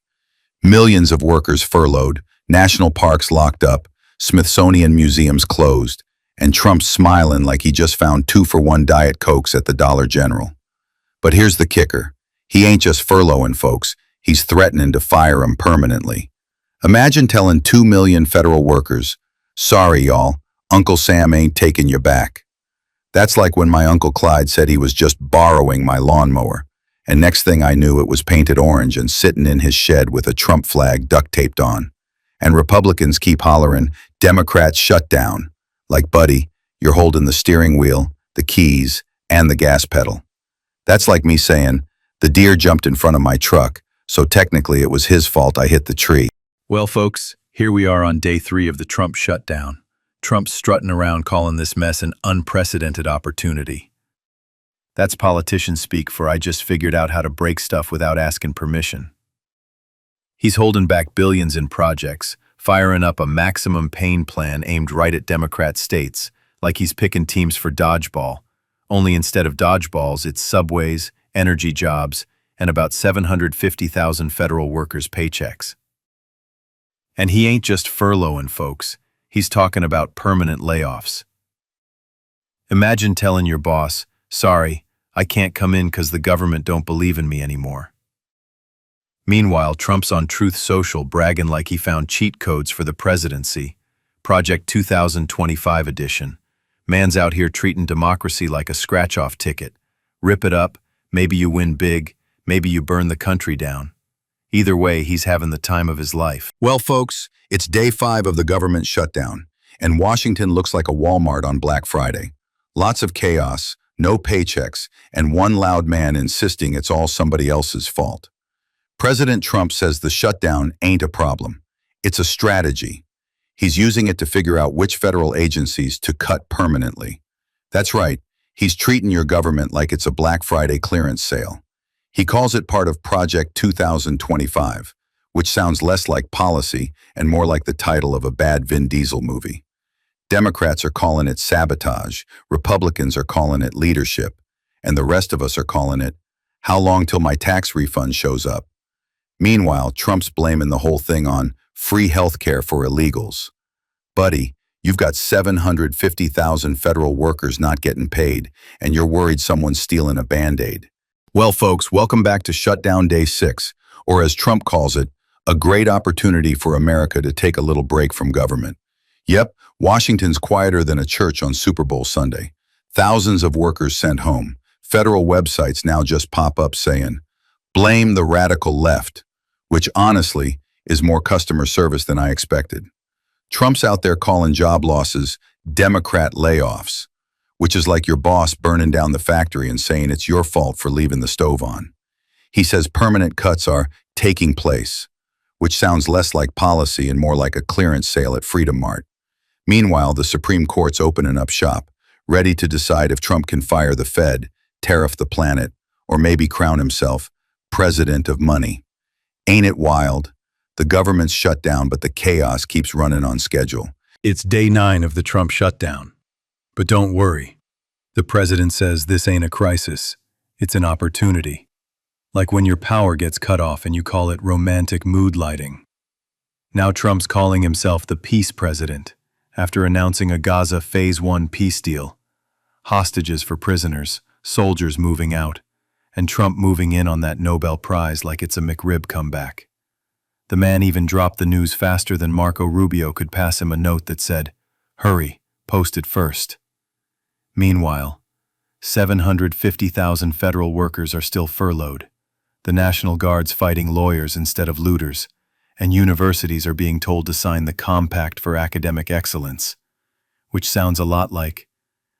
Millions of workers furloughed, national parks locked up, Smithsonian museums closed, and Trump's smiling like he just found 2-for-1 Diet Cokes at the Dollar General. But here's the kicker. He ain't just furloughing folks, he's threatening to fire them permanently. Imagine telling 2 million federal workers, "Sorry, y'all, Uncle Sam ain't taking you back." That's like when my Uncle Clyde said he was just borrowing my lawnmower, and next thing I knew it was painted orange and sitting in his shed with a Trump flag duct taped on. And Republicans keep hollering, "Democrats shut down." Like, buddy, you're holding the steering wheel, the keys, and the gas pedal. That's like me saying, "The deer jumped in front of my truck, so technically it was his fault I hit the tree." Well, folks, here we are on day 3 of the Trump shutdown. Trump's strutting around calling this mess an unprecedented opportunity. That's politician speak for I just figured out how to break stuff without asking permission. He's holding back billions in projects, firing up a maximum pain plan aimed right at Democrat states, like he's picking teams for dodgeball. Only instead of dodgeballs, it's subways, energy jobs, and about 750,000 federal workers' paychecks. And he ain't just furloughing folks. He's talking about permanent layoffs. Imagine telling your boss, "Sorry, I can't come in because the government don't believe in me anymore." Meanwhile, Trump's on Truth Social bragging like he found cheat codes for the presidency. Project 2025 edition. Man's out here treating democracy like a scratch-off ticket. Rip it up, maybe you win big, maybe you burn the country down. Either way, he's having the time of his life. Well, folks, it's day 5 of the government shutdown, and Washington looks like a Walmart on Black Friday. Lots of chaos, no paychecks, and one loud man insisting it's all somebody else's fault. President Trump says the shutdown ain't a problem. It's a strategy. He's using it to figure out which federal agencies to cut permanently. That's right, he's treating your government like it's a Black Friday clearance sale. He calls it part of Project 2025, which sounds less like policy and more like the title of a bad Vin Diesel movie. Democrats are calling it sabotage, Republicans are calling it leadership, and the rest of us are calling it, "How long till my tax refund shows up?" Meanwhile, Trump's blaming the whole thing on free health care for illegals. Buddy, you've got 750,000 federal workers not getting paid, and you're worried someone's stealing a Band-Aid. Well, folks, welcome back to Shutdown Day 6. or as Trump calls it, a great opportunity for America to take a little break from government. Yep, Washington's quieter than a church on Super Bowl Sunday. Thousands of workers sent home. Federal websites now just pop up saying, "Blame the radical left," which honestly is more customer service than I expected. Trump's out there calling job losses Democrat layoffs, which is like your boss burning down the factory and saying it's your fault for leaving the stove on. He says permanent cuts are taking place, which sounds less like policy and more like a clearance sale at Freedom Mart. Meanwhile, the Supreme Court's opening up shop, ready to decide if Trump can fire the Fed, tariff the planet, or maybe crown himself president of money. Ain't it wild? The government's shut down, but the chaos keeps running on schedule. It's day 9 of the Trump shutdown. But don't worry. The president says this ain't a crisis. It's an opportunity. Like when your power gets cut off and you call it romantic mood lighting. Now Trump's calling himself the peace president after announcing a Gaza Phase 1 peace deal. Hostages for prisoners, soldiers moving out, and Trump moving in on that Nobel Prize like it's a McRib comeback. The man even dropped the news faster than Marco Rubio could pass him a note that said, "Hurry, post it first." Meanwhile, 750,000 federal workers are still furloughed. The National Guard's fighting lawyers instead of looters, and universities are being told to sign the Compact for Academic Excellence, which sounds a lot like,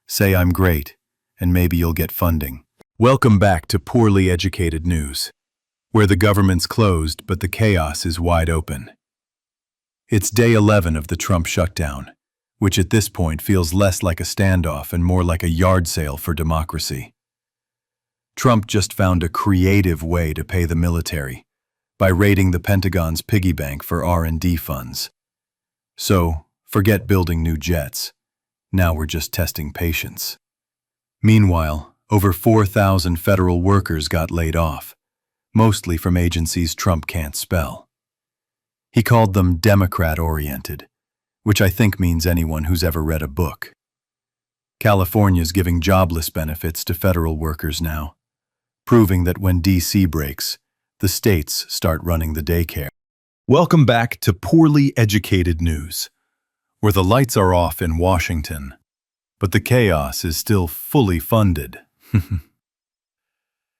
"Say I'm great, and maybe you'll get funding." Welcome back to Poorly Educated News, where the government's closed but the chaos is wide open. It's day 11 of the Trump shutdown, which at this point feels less like a standoff and more like a yard sale for democracy. Trump just found a creative way to pay the military by raiding the Pentagon's piggy bank for R&D funds. So, forget building new jets. Now we're just testing patience. Meanwhile, over 4,000 federal workers got laid off, mostly from agencies Trump can't spell. He called them Democrat-oriented, which I think means anyone who's ever read a book. California's giving jobless benefits to federal workers now, proving that when D.C. breaks, the states start running the daycare. Welcome back to Poorly Educated News, where the lights are off in Washington, but the chaos is still fully funded.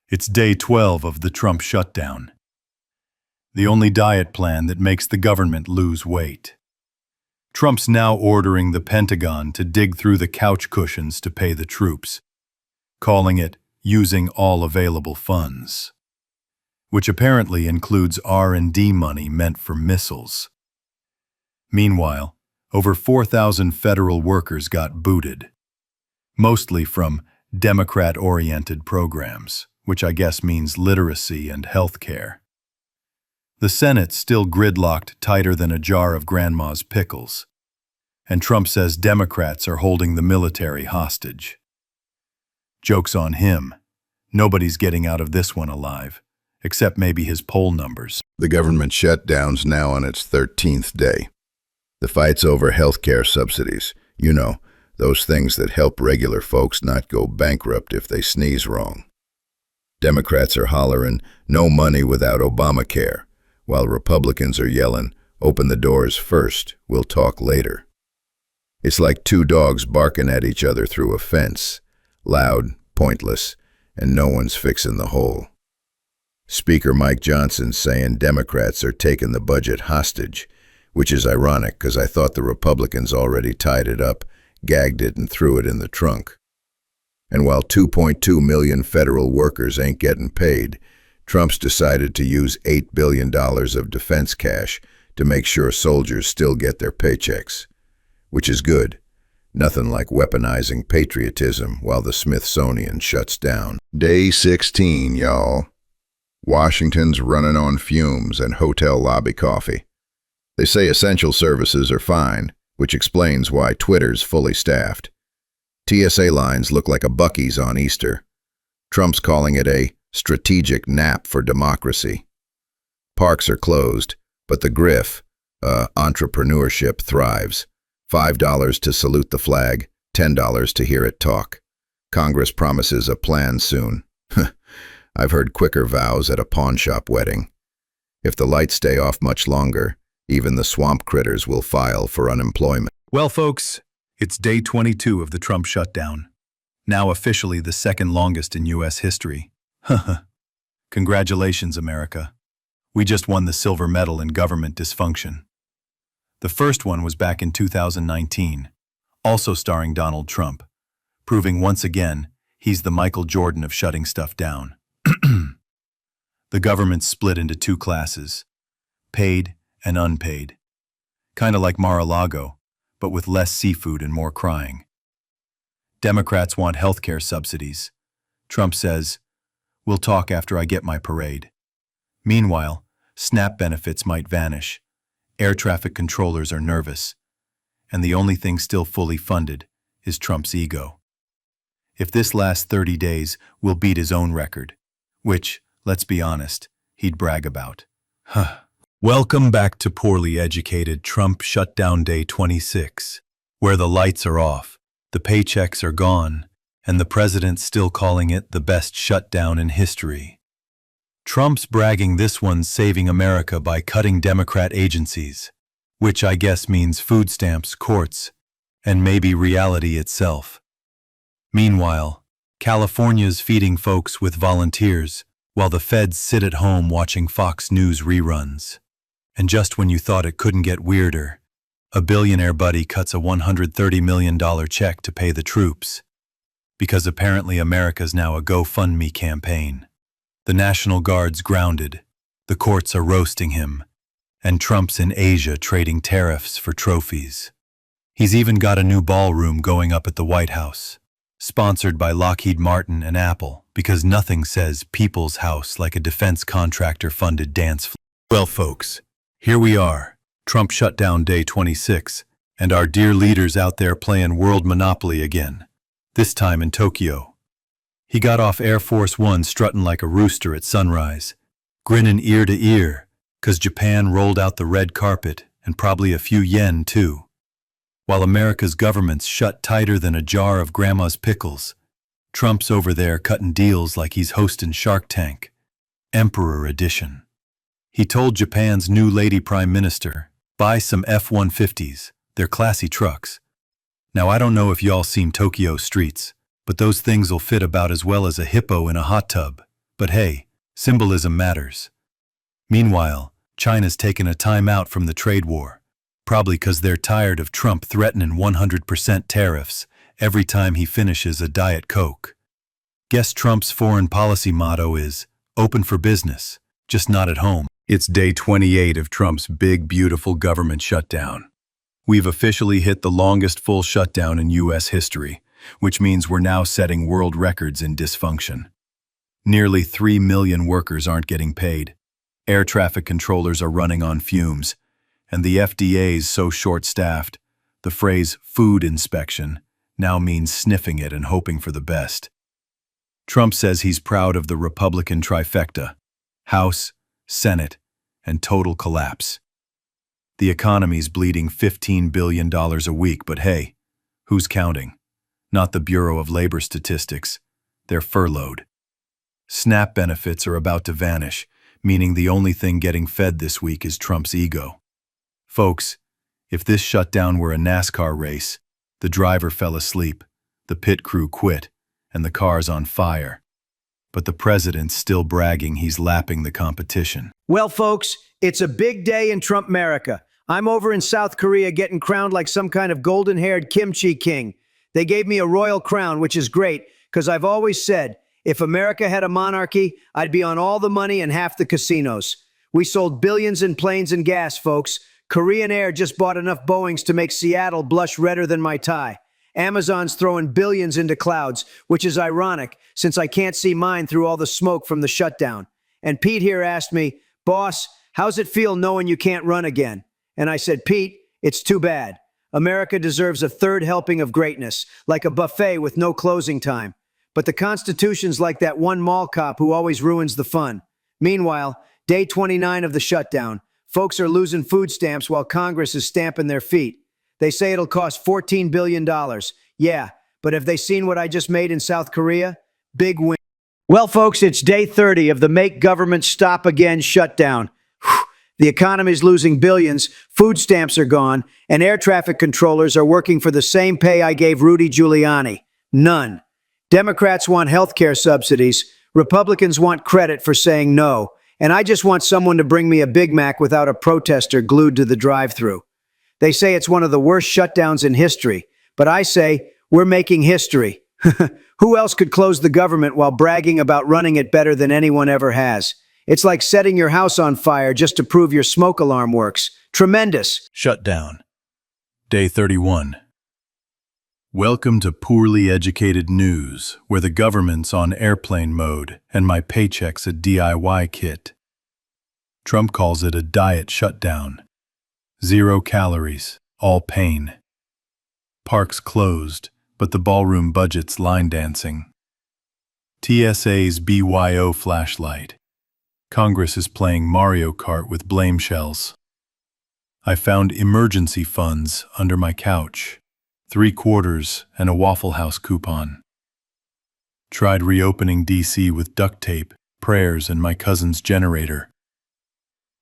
It's day 12 of the Trump shutdown. The only diet plan that makes the government lose weight. Trump's now ordering the Pentagon to dig through the couch cushions to pay the troops, calling it using all available funds, which apparently includes R&D money meant for missiles. Meanwhile, over 4,000 federal workers got booted, mostly from Democrat-oriented programs, which I guess means literacy and health care. The Senate's still gridlocked tighter than a jar of grandma's pickles, and Trump says Democrats are holding the military hostage. Joke's on him. Nobody's getting out of this one alive, except maybe his poll numbers. The government shutdown's now on its 13th day. The fight's over health care subsidies. You know, those things that help regular folks not go bankrupt if they sneeze wrong. Democrats are hollering, "No money without Obamacare," while Republicans are yelling, "Open the doors first, we'll talk later." It's like two dogs barking at each other through a fence, loud, pointless, and no one's fixing the hole. Speaker Mike Johnson's saying Democrats are taking the budget hostage, which is ironic because I thought the Republicans already tied it up, gagged it, and threw it in the trunk. And while 2.2 million federal workers ain't getting paid, Trump's decided to use $8 billion of defense cash to make sure soldiers still get their paychecks, which is good. Nothing like weaponizing patriotism while the Smithsonian shuts down. Day 16, y'all. Washington's running on fumes and hotel lobby coffee. They say essential services are fine, which explains why Twitter's fully staffed. TSA lines look like a Buc-ee's on Easter. Trump's calling it a strategic nap for democracy. Parks are closed, but the griff, entrepreneurship, thrives. $5 to salute the flag, $10 to hear it talk. Congress promises a plan soon. I've heard quicker vows at a pawn shop wedding. If the lights stay off much longer, even the swamp critters will file for unemployment. Well, folks, it's day 22 of the Trump shutdown. Now officially the second longest in U.S. history. Congratulations, America. We just won the silver medal in government dysfunction. The first one was back in 2019, also starring Donald Trump, proving once again he's the Michael Jordan of shutting stuff down. The government's split into two classes, paid and unpaid. Kind of like Mar-a-Lago, but with less seafood and more crying. Democrats want healthcare subsidies. Trump says, "We'll talk after I get my parade." Meanwhile, SNAP benefits might vanish. Air traffic controllers are nervous. And the only thing still fully funded is Trump's ego. If this lasts 30 days, we'll beat his own record, which, let's be honest, he'd brag about. Welcome back to Poorly Educated Trump Shutdown Day 26, where the lights are off, the paychecks are gone, and the president's still calling it the best shutdown in history. Trump's bragging this one's saving America by cutting Democrat agencies, which I guess means food stamps, courts, and maybe reality itself. Meanwhile, California's feeding folks with volunteers, while the feds sit at home watching Fox News reruns. And just when you thought it couldn't get weirder, a billionaire buddy cuts a $130 million check to pay the troops. Because apparently America's now a GoFundMe campaign. The National Guard's grounded, the courts are roasting him, and Trump's in Asia trading tariffs for trophies. He's even got a new ballroom going up at the White House, sponsored by Lockheed Martin and Apple, because nothing says People's House like a defense contractor-funded dance floor. Well, folks, here we are, Trump shutdown day 26, and our dear leader's out there playing World Monopoly again, this time in Tokyo. He got off Air Force One strutting like a rooster at sunrise, grinning ear to ear, 'cause Japan rolled out the red carpet and probably a few yen too. While America's government's shut tighter than a jar of grandma's pickles, Trump's over there cutting deals like he's hosting Shark Tank, Emperor Edition. He told Japan's new lady prime minister, buy some F-150s, they're classy trucks. Now I don't know if y'all seen Tokyo streets, but those things'll fit about as well as a hippo in a hot tub. But hey, symbolism matters. Meanwhile, China's taken a time out from the trade war, probably 'cause they're tired of Trump threatening 100% tariffs every time he finishes a Diet Coke. Guess Trump's foreign policy motto is, open for business, just not at home. It's day 28 of Trump's big, beautiful government shutdown. We've officially hit the longest full shutdown in U.S. history, which means we're now setting world records in dysfunction. Nearly 3 million workers aren't getting paid. Air traffic controllers are running on fumes, and the FDA's so short-staffed, the phrase food inspection now means sniffing it and hoping for the best. Trump says he's proud of the Republican trifecta, House, Senate, and total collapse. The economy's bleeding $15 billion a week, but hey, who's counting? Not the Bureau of Labor Statistics. They're furloughed. SNAP benefits are about to vanish, meaning the only thing getting fed this week is Trump's ego. Folks, if this shutdown were a NASCAR race, the driver fell asleep, the pit crew quit, and the car's on fire. But the president's still bragging he's lapping the competition. Well, folks, it's a big day in Trump America. I'm over in South Korea getting crowned like some kind of golden-haired kimchi king. They gave me a royal crown, which is great, because I've always said, if America had a monarchy, I'd be on all the money and half the casinos. We sold billions in planes and gas, folks. Korean Air just bought enough Boeings to make Seattle blush redder than my tie. Amazon's throwing billions into clouds, which is ironic, since I can't see mine through all the smoke from the shutdown. And Pete here asked me, boss, how's it feel knowing you can't run again? And I said, Pete, it's too bad. America deserves a third helping of greatness, like a buffet with no closing time. But the Constitution's like that one mall cop who always ruins the fun. Meanwhile, day 29 of the shutdown, folks are losing food stamps while Congress is stamping their feet. They say it'll cost $14 billion. Yeah, but have they seen what I just made in South Korea? Big win. Well, folks, it's day 30 of the Make Government Stop Again shutdown. Whew. The economy's losing billions, food stamps are gone, and air traffic controllers are working for the same pay I gave Rudy Giuliani. None. Democrats want health care subsidies. Republicans want credit for saying no. And I just want someone to bring me a Big Mac without a protester glued to the drive-thru. They say it's one of the worst shutdowns in history. But I say, we're making history. Who else could close the government while bragging about running it better than anyone ever has? It's like setting your house on fire just to prove your smoke alarm works. Tremendous. Shutdown. Day 31. Welcome to Poorly Educated News, where the government's on airplane mode and my paycheck's a DIY kit. Trump calls it a diet shutdown. 0 calories, all pain. Parks closed, but the ballroom budget's line dancing. TSA's BYO flashlight. Congress is playing Mario Kart with blame shells. I found emergency funds under my couch. 3 quarters and a Waffle House coupon. Tried reopening DC with duct tape, prayers, and my cousin's generator.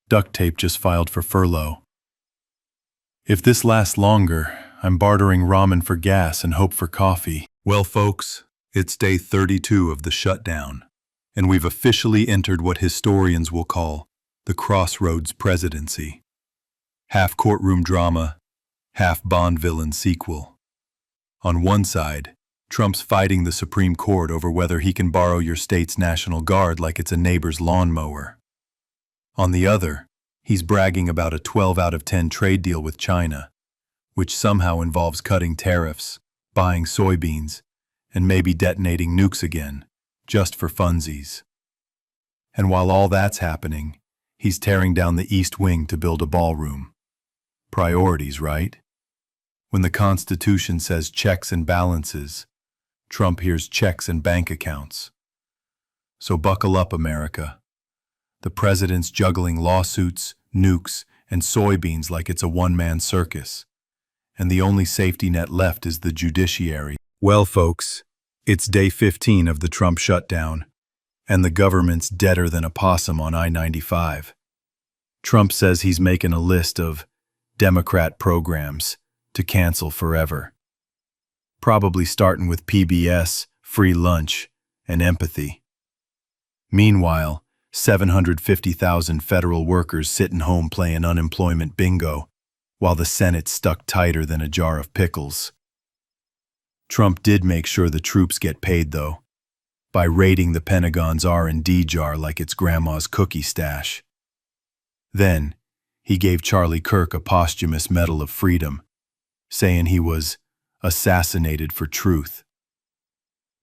Duct tape just filed for furlough. If this lasts longer, I'm bartering ramen for gas and hope for coffee. Well, folks, it's day 32 of the shutdown, and we've officially entered what historians will call the crossroads presidency. Half courtroom drama, half Bond villain sequel. On one side, Trump's fighting the Supreme Court over whether he can borrow your state's National Guard like it's a neighbor's lawnmower. On the other, he's bragging about a 12 out of 10 trade deal with China, which somehow involves cutting tariffs, buying soybeans, and maybe detonating nukes again, just for funsies. And while all that's happening, he's tearing down the East Wing to build a ballroom. Priorities, right? When the Constitution says checks and balances, Trump hears checks and bank accounts. So buckle up, America. The president's juggling lawsuits, nukes, and soybeans like it's a one-man circus. And the only safety net left is the judiciary. Well, folks, it's day 15 of the Trump shutdown, and the government's deader than a possum on I-95. Trump says he's making a list of Democrat programs to cancel forever. Probably starting with PBS, free lunch, and empathy. Meanwhile, 750,000 federal workers sitting home playing unemployment bingo, while the Senate's stuck tighter than a jar of pickles. Trump did make sure the troops get paid, though, by raiding the Pentagon's R&D jar like it's grandma's cookie stash. Then, he gave Charlie Kirk a posthumous Medal of Freedom, saying he was assassinated for truth.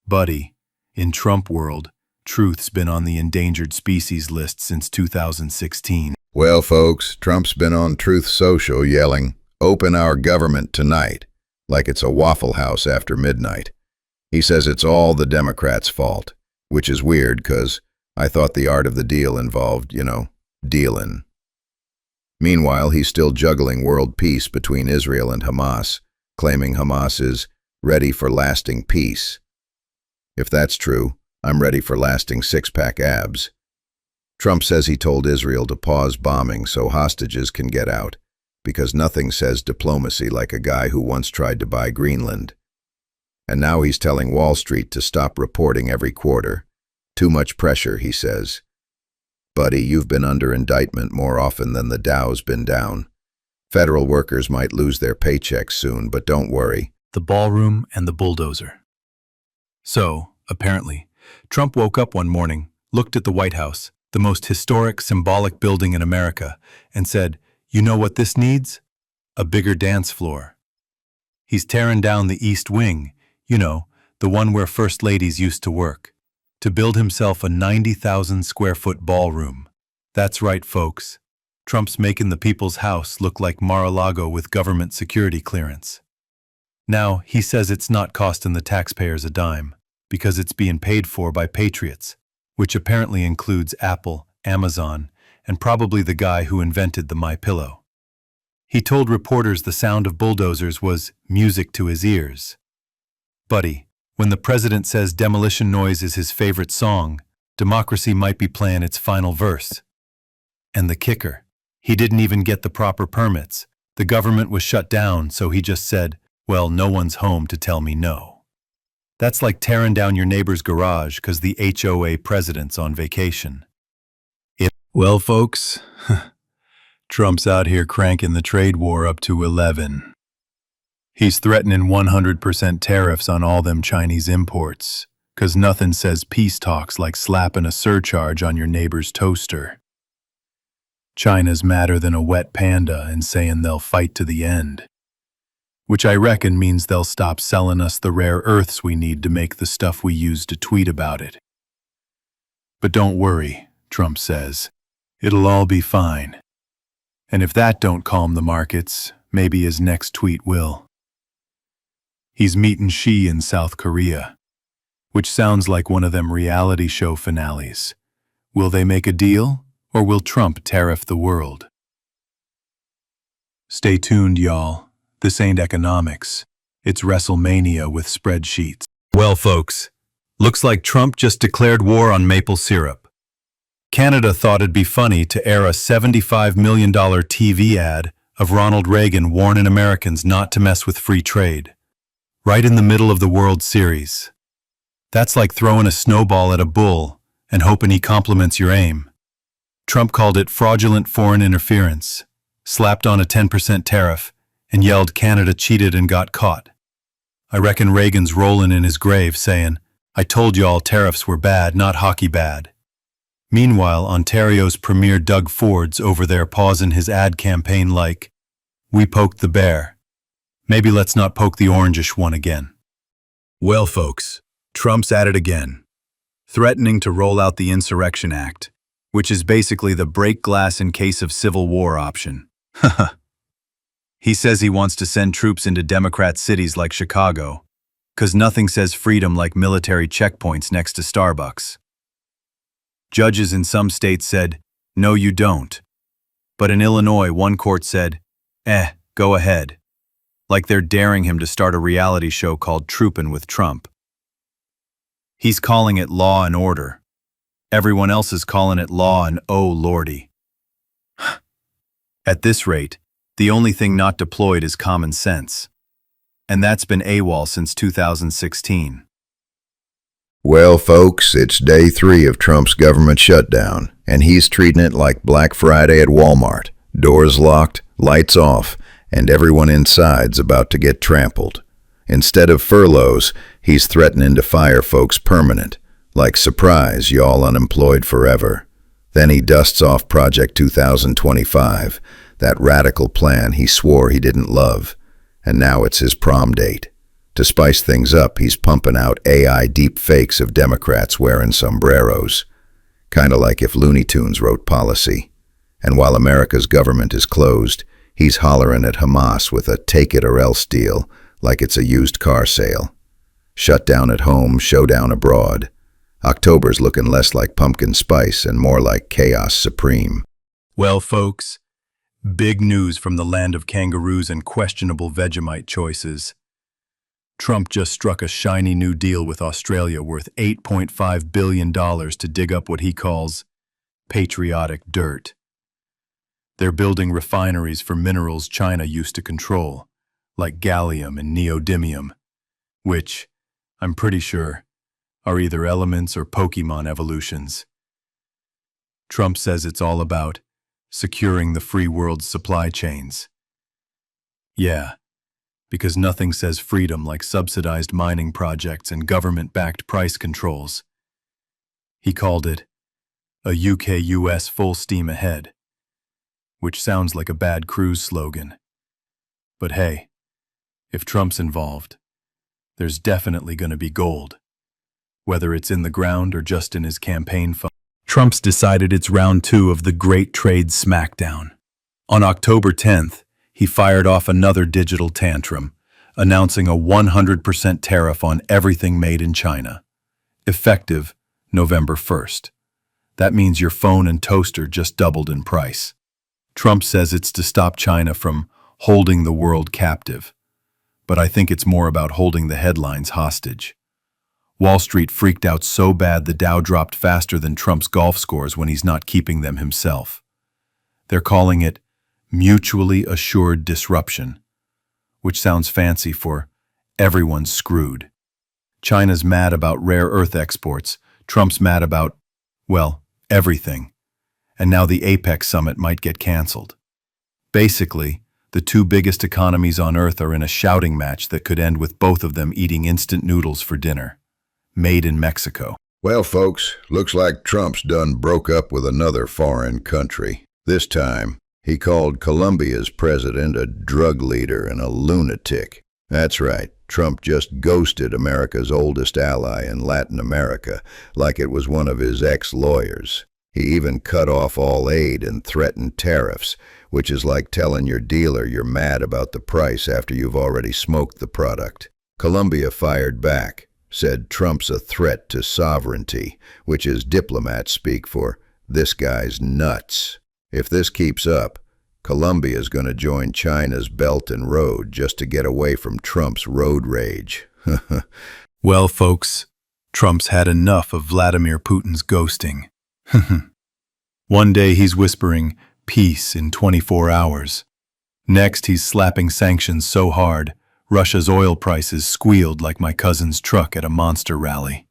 Buddy, in Trump world, truth's been on the endangered species list since 2016. Well, folks, Trump's been on Truth Social yelling, "Open our government tonight," like it's a Waffle House after midnight. He says it's all the Democrats' fault, which is weird because I thought the art of the deal involved, dealing. Meanwhile, he's still juggling world peace between Israel and Hamas, claiming Hamas is ready for lasting peace. If that's true, I'm ready for lasting six-pack abs. Trump says he told Israel to pause bombing so hostages can get out, because nothing says diplomacy like a guy who once tried to buy Greenland. And now he's telling Wall Street to stop reporting every quarter. Too much pressure, he says. Buddy, you've been under indictment more often than the Dow's been down. Federal workers might lose their paychecks soon, but don't worry. The ballroom and the bulldozer. So, apparently, Trump woke up one morning, looked at the White House, the most historic, symbolic building in America, and said, "You know what this needs? A bigger dance floor." He's tearing down the East Wing, the one where first ladies used to work, to build himself a 90,000 square foot ballroom. That's right, folks. Trump's making the people's house look like Mar-a-Lago with government security clearance. Now, he says it's not costing the taxpayers a dime, because it's being paid for by patriots, which apparently includes Apple, Amazon, and probably the guy who invented the MyPillow. He told reporters the sound of bulldozers was music to his ears. Buddy, when the president says demolition noise is his favorite song, democracy might be playing its final verse. And the kicker, He didn't even get the proper permits. The government was shut down, so he just said, well, no one's home to tell me no. That's like tearing down your neighbor's garage because the HOA president's on vacation. Well, folks, Trump's out here cranking the trade war up to 11. He's threatening 100% tariffs on all them Chinese imports, 'cause nothing says peace talks like slapping a surcharge on your neighbor's toaster. China's madder than a wet panda and saying they'll fight to the end, which I reckon means they'll stop selling us the rare earths we need to make the stuff we use to tweet about it. But don't worry, Trump says. It'll all be fine. And if that don't calm the markets, maybe his next tweet will. He's meeting Xi in South Korea, which sounds like one of them reality show finales. Will they make a deal, or will Trump tariff the world? Stay tuned, y'all. This ain't economics. It's WrestleMania with spreadsheets. Well, folks, looks like Trump just declared war on maple syrup. Canada thought it'd be funny to air a $75 million TV ad of Ronald Reagan warning Americans not to mess with free trade, right in the middle of the World Series. That's like throwing a snowball at a bull and hoping he compliments your aim. Trump called it fraudulent foreign interference, slapped on a 10% tariff, and yelled Canada cheated and got caught. I reckon Reagan's rolling in his grave saying, I told y'all tariffs were bad, not hockey bad. Meanwhile, Ontario's Premier Doug Ford's over there pausing his ad campaign like, we poked the bear. Maybe let's not poke the orangish one again. Well, folks, Trump's at it again, threatening to roll out the Insurrection Act, which is basically the break glass in case of civil war option. He says he wants to send troops into Democrat cities like Chicago, 'cause nothing says freedom like military checkpoints next to Starbucks. Judges in some states said, no, you don't. But in Illinois, one court said, go ahead. Like they're daring him to start a reality show called Troopin' with Trump. He's calling it law and order. Everyone else is calling it law and oh lordy. At this rate, the only thing not deployed is common sense. And that's been AWOL since 2016. Well, folks, it's day 3 of Trump's government shutdown, and he's treating it like Black Friday at Walmart. Doors locked, lights off, and everyone inside's about to get trampled. Instead of furloughs, he's threatening to fire folks permanent. Like, surprise, y'all unemployed forever. Then he dusts off Project 2025, that radical plan he swore he didn't love. And now it's his prom date. To spice things up, he's pumping out AI deep fakes of Democrats wearing sombreros. Kinda like if Looney Tunes wrote policy. And while America's government is closed, he's hollering at Hamas with a take it or else deal, like it's a used car sale. Shut down at home, showdown abroad. October's looking less like pumpkin spice and more like chaos supreme. Well, folks, big news from the land of kangaroos and questionable Vegemite choices. Trump just struck a shiny new deal with Australia worth $8.5 billion to dig up what he calls patriotic dirt. They're building refineries for minerals China used to control, like gallium and neodymium, which, I'm pretty sure, are either elements or Pokemon evolutions. Trump says it's all about securing the free world's supply chains. Yeah, because nothing says freedom like subsidized mining projects and government-backed price controls. He called it a UK-US full steam ahead, which sounds like a bad cruise slogan. But hey, if Trump's involved, there's definitely going to be gold, whether it's in the ground or just in his campaign fund. Trump's decided it's round 2 of the Great Trade Smackdown. On October 10th, he fired off another digital tantrum, announcing a 100% tariff on everything made in China, effective November 1st. That means your phone and toaster just doubled in price. Trump says it's to stop China from holding the world captive, but I think it's more about holding the headlines hostage. Wall Street freaked out so bad the Dow dropped faster than Trump's golf scores when he's not keeping them himself. They're calling it mutually assured disruption, which sounds fancy for everyone's screwed. China's mad about rare earth exports. Trump's mad about, well, everything. And now the APEC summit might get canceled. Basically, the two biggest economies on earth are in a shouting match that could end with both of them eating instant noodles for dinner. Made in Mexico. Well, folks, looks like Trump's done broke up with another foreign country. This time, he called Colombia's president a drug leader and a lunatic. That's right, Trump just ghosted America's oldest ally in Latin America, like it was one of his ex-lawyers. He even cut off all aid and threatened tariffs, which is like telling your dealer you're mad about the price after you've already smoked the product. Colombia fired back, said Trump's a threat to sovereignty, which is diplomat speak for, this guy's nuts. If this keeps up, Colombia's going to join China's Belt and Road just to get away from Trump's road rage. Well, folks, Trump's had enough of Vladimir Putin's ghosting. One day he's whispering, peace in 24 hours. Next he's slapping sanctions so hard, Russia's oil prices squealed like my cousin's truck at a monster rally.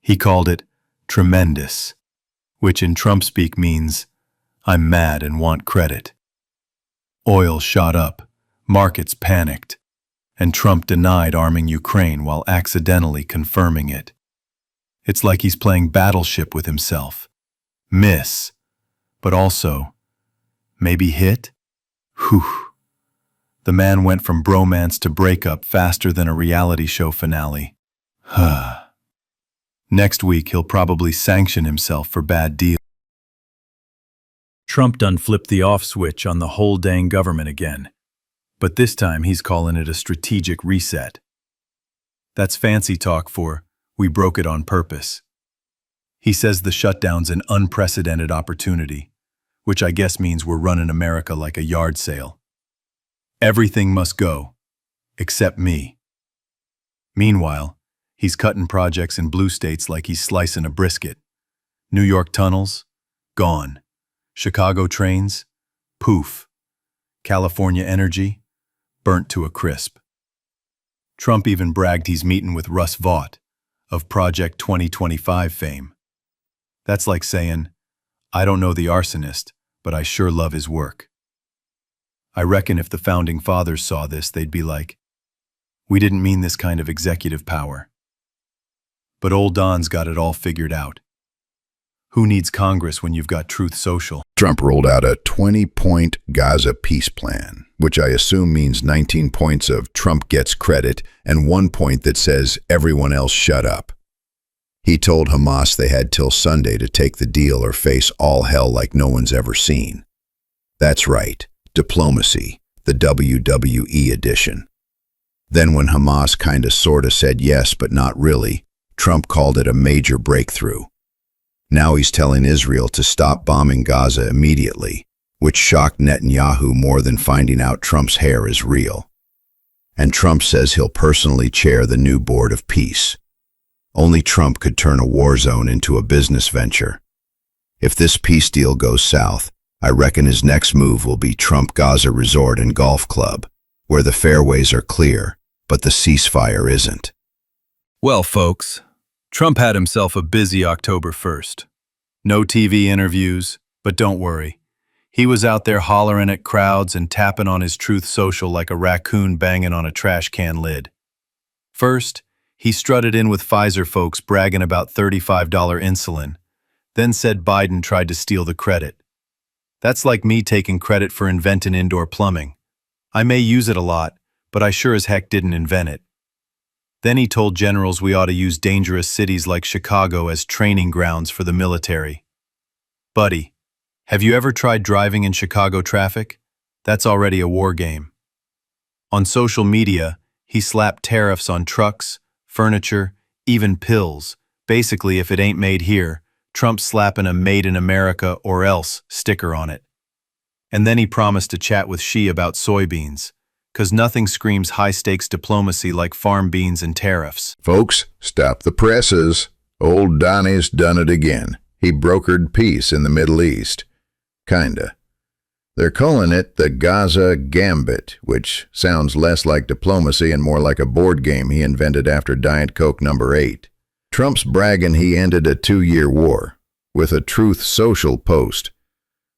He called it tremendous, which in Trump speak means, I'm mad and want credit. Oil shot up, markets panicked, and Trump denied arming Ukraine while accidentally confirming it. It's like he's playing battleship with himself. Miss, but also, maybe hit? Whew. The man went from bromance to breakup faster than a reality show finale. Next week he'll probably sanction himself for bad deals. Trump done flipped the off switch on the whole dang government again. But this time he's calling it a strategic reset. That's fancy talk for, we broke it on purpose. He says the shutdown's an unprecedented opportunity, which I guess means we're running America like a yard sale. Everything must go, except me. Meanwhile, he's cutting projects in blue states like he's slicing a brisket. New York tunnels? Gone. Chicago trains? Poof. California energy? Burnt to a crisp. Trump even bragged he's meeting with Russ Vought of Project 2025 fame. That's like saying, I don't know the arsonist, but I sure love his work. I reckon if the Founding Fathers saw this, they'd be like, we didn't mean this kind of executive power. But old Don's got it all figured out. Who needs Congress when you've got Truth Social? Trump rolled out a 20-point Gaza peace plan, which I assume means 19 points of Trump gets credit and 1 point that says everyone else shut up. He told Hamas they had till Sunday to take the deal or face all hell like no one's ever seen. That's right, diplomacy, the WWE edition. Then when Hamas kinda sorta said yes but not really, Trump called it a major breakthrough. Now he's telling Israel to stop bombing Gaza immediately, which shocked Netanyahu more than finding out Trump's hair is real. And Trump says he'll personally chair the new Board of Peace. Only Trump could turn a war zone into a business venture. If this peace deal goes south, I reckon his next move will be Trump Gaza Resort and Golf Club, where the fairways are clear, but the ceasefire isn't. Well, folks, Trump had himself a busy October 1st. No TV interviews, but don't worry. He was out there hollering at crowds and tapping on his Truth Social like a raccoon banging on a trash can lid. First, he strutted in with Pfizer folks bragging about $35 insulin, then said Biden tried to steal the credit. That's like me taking credit for inventing indoor plumbing. I may use it a lot, but I sure as heck didn't invent it. Then he told generals we ought to use dangerous cities like Chicago as training grounds for the military. Buddy, have you ever tried driving in Chicago traffic? That's already a war game. On social media, he slapped tariffs on trucks, furniture, even pills. Basically, if it ain't made here, Trump's slapping a Made in America or else sticker on it. And then he promised to chat with Xi about soybeans, 'cause nothing screams high-stakes diplomacy like farm beans and tariffs. Folks, stop the presses. Old Donnie's done it again. He brokered peace in the Middle East. Kinda. They're calling it the Gaza Gambit, which sounds less like diplomacy and more like a board game he invented after Diet Coke number 8. Trump's bragging he ended a 2-year war with a Truth Social post.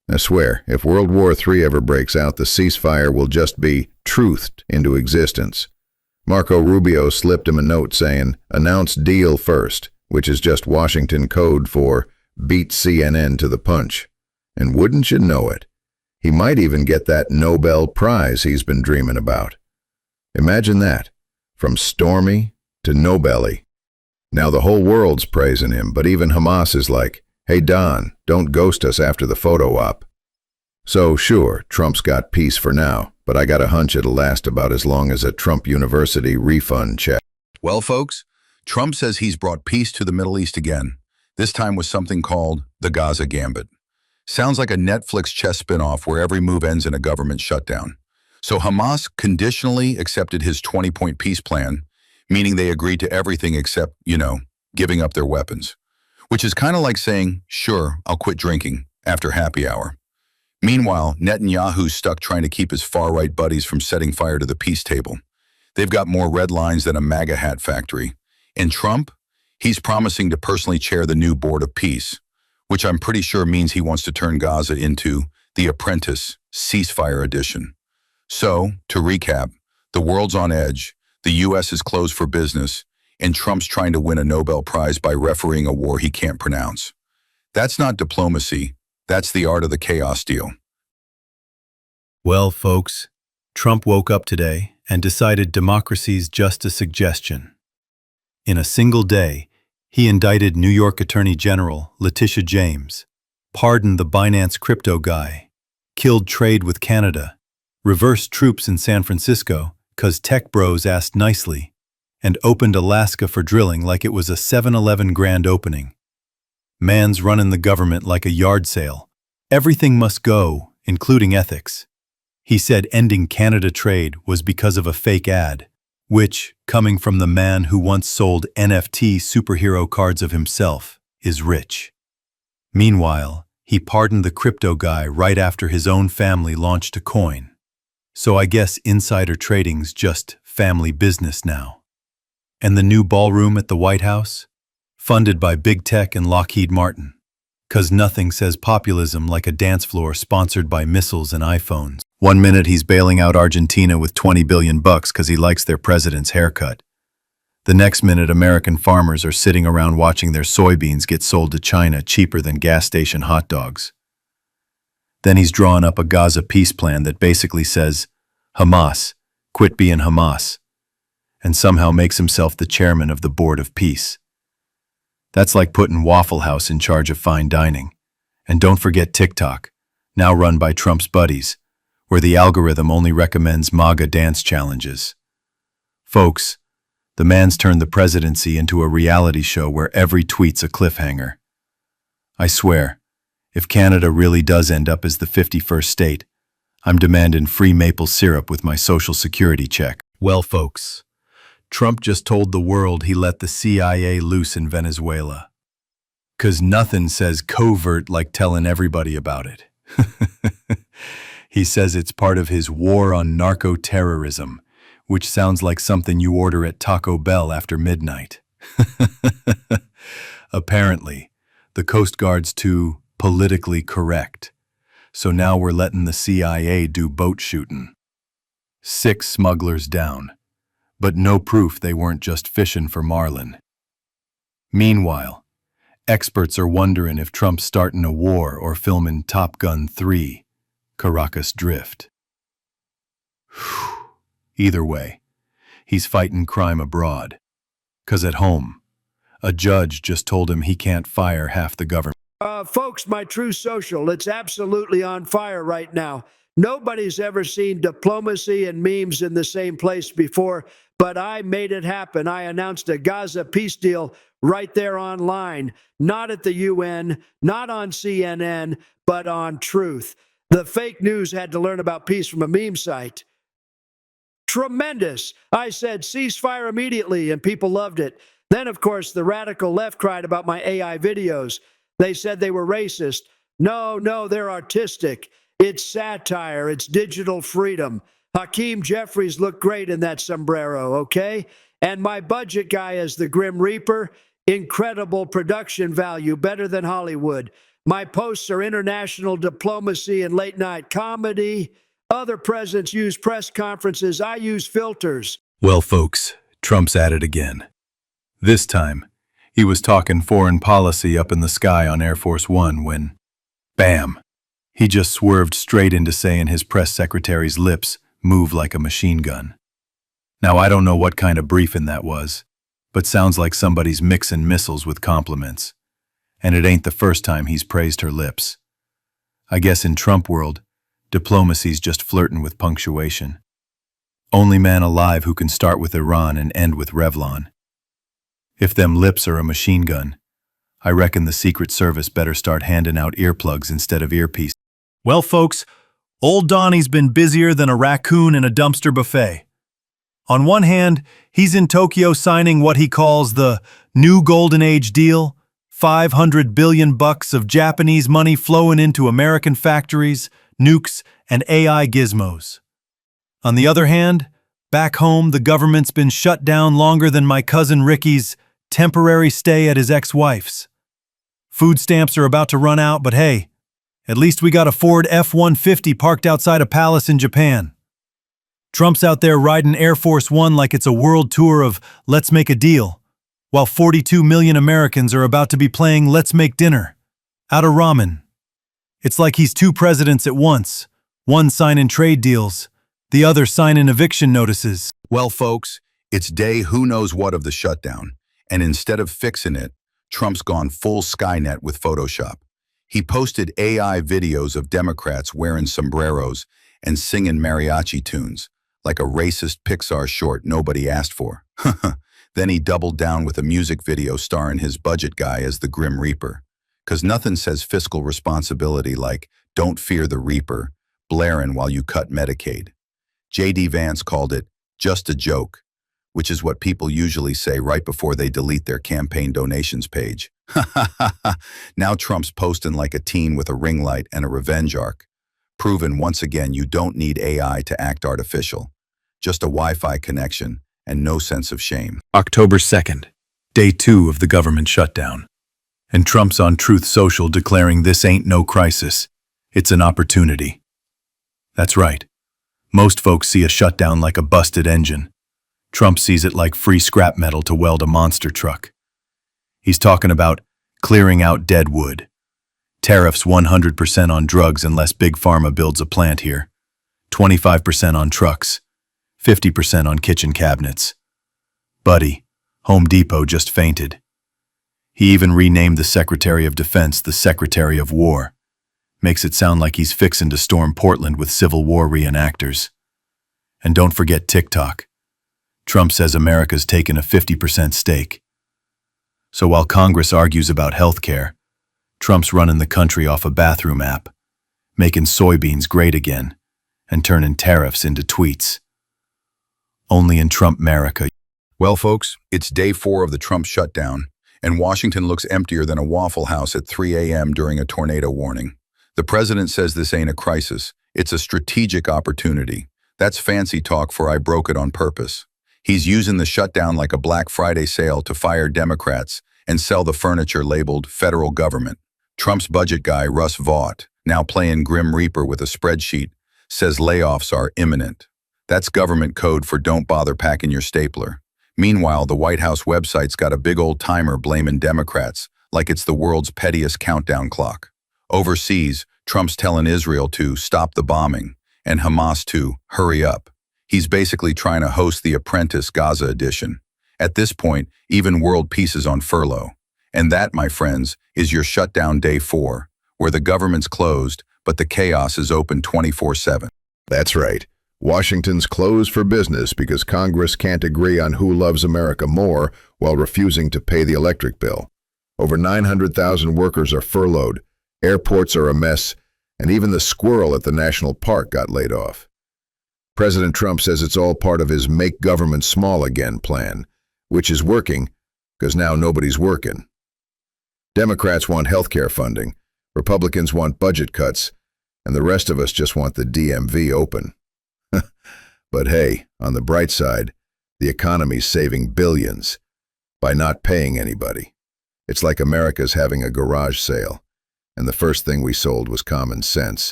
I swear, if World War III ever breaks out, the ceasefire will just be truthed into existence. Marco Rubio slipped him a note saying, "Announce deal first," which is just Washington code for beat CNN to the punch. And wouldn't you know it, he might even get that Nobel Prize he's been dreaming about. Imagine that, from Stormy to Nobel-y. Now the whole world's praising him, but even Hamas is like, "Hey Don, don't ghost us after the photo op." So sure, Trump's got peace for now, but I got a hunch it'll last about as long as a Trump University refund check. Well, folks, Trump says he's brought peace to the Middle East again, this time with something called the Gaza Gambit. Sounds like a Netflix chess spinoff where every move ends in a government shutdown. So Hamas conditionally accepted his 20-point peace plan, meaning they agreed to everything except, giving up their weapons. Which is kind of like saying, sure, I'll quit drinking after happy hour. Meanwhile, Netanyahu's stuck trying to keep his far-right buddies from setting fire to the peace table. They've got more red lines than a MAGA hat factory. And Trump, he's promising to personally chair the new Board of Peace, which I'm pretty sure means he wants to turn Gaza into the Apprentice ceasefire edition. So, to recap, the world's on edge, the U.S. is closed for business, and Trump's trying to win a Nobel Prize by refereeing a war he can't pronounce. That's not diplomacy, that's the art of the chaos deal. Well, folks, Trump woke up today and decided democracy's just a suggestion. In a single day, he indicted New York Attorney General Letitia James, pardoned the Binance crypto guy, killed trade with Canada, reversed troops in San Francisco 'cause tech bros asked nicely, and opened Alaska for drilling like it was a 7-Eleven grand opening. Man's running the government like a yard sale. Everything must go, including ethics. He said ending Canada trade was because of a fake ad, which, coming from the man who once sold NFT superhero cards of himself, is rich. Meanwhile, he pardoned the crypto guy right after his own family launched a coin. So I guess insider trading's just family business now. And the new ballroom at the White House? Funded by Big Tech and Lockheed Martin. 'Cause nothing says populism like a dance floor sponsored by missiles and iPhones. One minute he's bailing out Argentina with $20 billion 'cause he likes their president's haircut. The next minute American farmers are sitting around watching their soybeans get sold to China cheaper than gas station hot dogs. Then he's drawing up a Gaza peace plan that basically says, Hamas, quit being Hamas, and somehow makes himself the chairman of the Board of Peace. That's like putting Waffle House in charge of fine dining. And don't forget TikTok, now run by Trump's buddies, where the algorithm only recommends MAGA dance challenges. Folks, the man's turned the presidency into a reality show where every tweet's a cliffhanger. I swear, if Canada really does end up as the 51st state, I'm demanding free maple syrup with my Social Security check. Well, folks, Trump just told the world he let the CIA loose in Venezuela. 'Cause nothing says covert like telling everybody about it. He says it's part of his war on narco-terrorism, which sounds like something you order at Taco Bell after midnight. Apparently, the Coast Guard's too politically correct. So now we're letting the CIA do boat shooting. 6 smugglers down, but no proof they weren't just fishing for marlin. Meanwhile, experts are wondering if Trump's starting a war or filming Top Gun 3, Caracas Drift. Either way, he's fighting crime abroad. 'Cause at home, a judge just told him he can't fire half the government. Folks, my True Social, it's absolutely on fire right now. Nobody's ever seen diplomacy and memes in the same place before, but I made it happen. I announced a Gaza peace deal right there online, not at the UN, not on CNN, but on Truth. The fake news had to learn about peace from a meme site. Tremendous. I said ceasefire immediately, and people loved it. Then, of course, the radical left cried about my AI videos. They said they were racist. No, they're artistic. It's satire. It's digital freedom. Hakeem Jeffries looked great in that sombrero, okay? And my budget guy is the Grim Reaper. Incredible production value, better than Hollywood. My posts are international diplomacy and late night comedy. Other presidents use press conferences. I use filters. Well, folks, Trump's at it again. This time, he was talking foreign policy up in the sky on Air Force One when, bam, he just swerved straight into saying his press secretary's lips move like a machine gun. Now, I don't know what kind of briefing that was, but sounds like somebody's mixing missiles with compliments. And it ain't the first time he's praised her lips. I guess in Trump world, diplomacy's just flirting with punctuation. Only man alive who can start with Iran and end with Revlon. If them lips are a machine gun, I reckon the Secret Service better start handing out earplugs instead of earpieces. Well, folks, old Donnie's been busier than a raccoon in a dumpster buffet. On one hand, he's in Tokyo signing what he calls the new golden age deal, $500 billion of Japanese money flowing into American factories, nukes, and AI gizmos. On the other hand, back home, the government's been shut down longer than my cousin Ricky's temporary stay at his ex-wife's. Food stamps are about to run out, but hey, at least we got a Ford F-150 parked outside a palace in Japan. Trump's out there riding Air Force One like it's a world tour of Let's Make a Deal, while 42 million Americans are about to be playing Let's Make Dinner, out of ramen. It's like he's two presidents at once, one signing trade deals, the other signing eviction notices. Well, folks, it's day who knows what of the shutdown, and instead of fixing it, Trump's gone full Skynet with Photoshop. He posted AI videos of Democrats wearing sombreros and singing mariachi tunes, like a racist Pixar short nobody asked for. Then he doubled down with a music video starring his budget guy as the Grim Reaper. 'Cause nothing says fiscal responsibility like, "Don't fear the Reaper," blaring while you cut Medicaid. J.D. Vance called it just a joke, which is what people usually say right before they delete their campaign donations page. Now Trump's posting like a teen with a ring light and a revenge arc, proving once again you don't need AI to act artificial. Just a Wi-Fi connection and no sense of shame. October 2nd, day 2 of the government shutdown. And Trump's on Truth Social declaring this ain't no crisis, it's an opportunity. That's right. Most folks see a shutdown like a busted engine. Trump sees it like free scrap metal to weld a monster truck. He's talking about clearing out dead wood. Tariffs 100% on drugs unless Big Pharma builds a plant here. 25% on trucks. 50% on kitchen cabinets. Buddy, Home Depot just fainted. He even renamed the Secretary of Defense the Secretary of War. Makes it sound like he's fixing to storm Portland with Civil War reenactors. And don't forget TikTok. Trump says America's taken a 50% stake. So while Congress argues about health care, Trump's running the country off a bathroom app, making soybeans great again, and turning tariffs into tweets. Only in Trump-America. Well, folks, it's day 4 of the Trump shutdown, and Washington looks emptier than a Waffle House at 3 a.m. during a tornado warning. The president says this ain't a crisis, it's a strategic opportunity. That's fancy talk for I broke it on purpose. He's using the shutdown like a Black Friday sale to fire Democrats and sell the furniture labeled federal government. Trump's budget guy, Russ Vought, now playing Grim Reaper with a spreadsheet, says layoffs are imminent. That's government code for don't bother packing your stapler. Meanwhile, the White House website's got a big old timer blaming Democrats like it's the world's pettiest countdown clock. Overseas, Trump's telling Israel to stop the bombing and Hamas to hurry up. He's basically trying to host the Apprentice Gaza edition. At this point, even world peace is on furlough. And that, my friends, is your shutdown day 4, where the government's closed, but the chaos is open 24/7. That's right. Washington's closed for business because Congress can't agree on who loves America more while refusing to pay the electric bill. Over 900,000 workers are furloughed, airports are a mess, and even the squirrel at the national park got laid off. President Trump says it's all part of his Make Government Small Again plan, which is working because now nobody's working. Democrats want healthcare funding, Republicans want budget cuts, and the rest of us just want the DMV open. But hey, on the bright side, the economy's saving billions by not paying anybody. It's like America's having a garage sale, and the first thing we sold was common sense.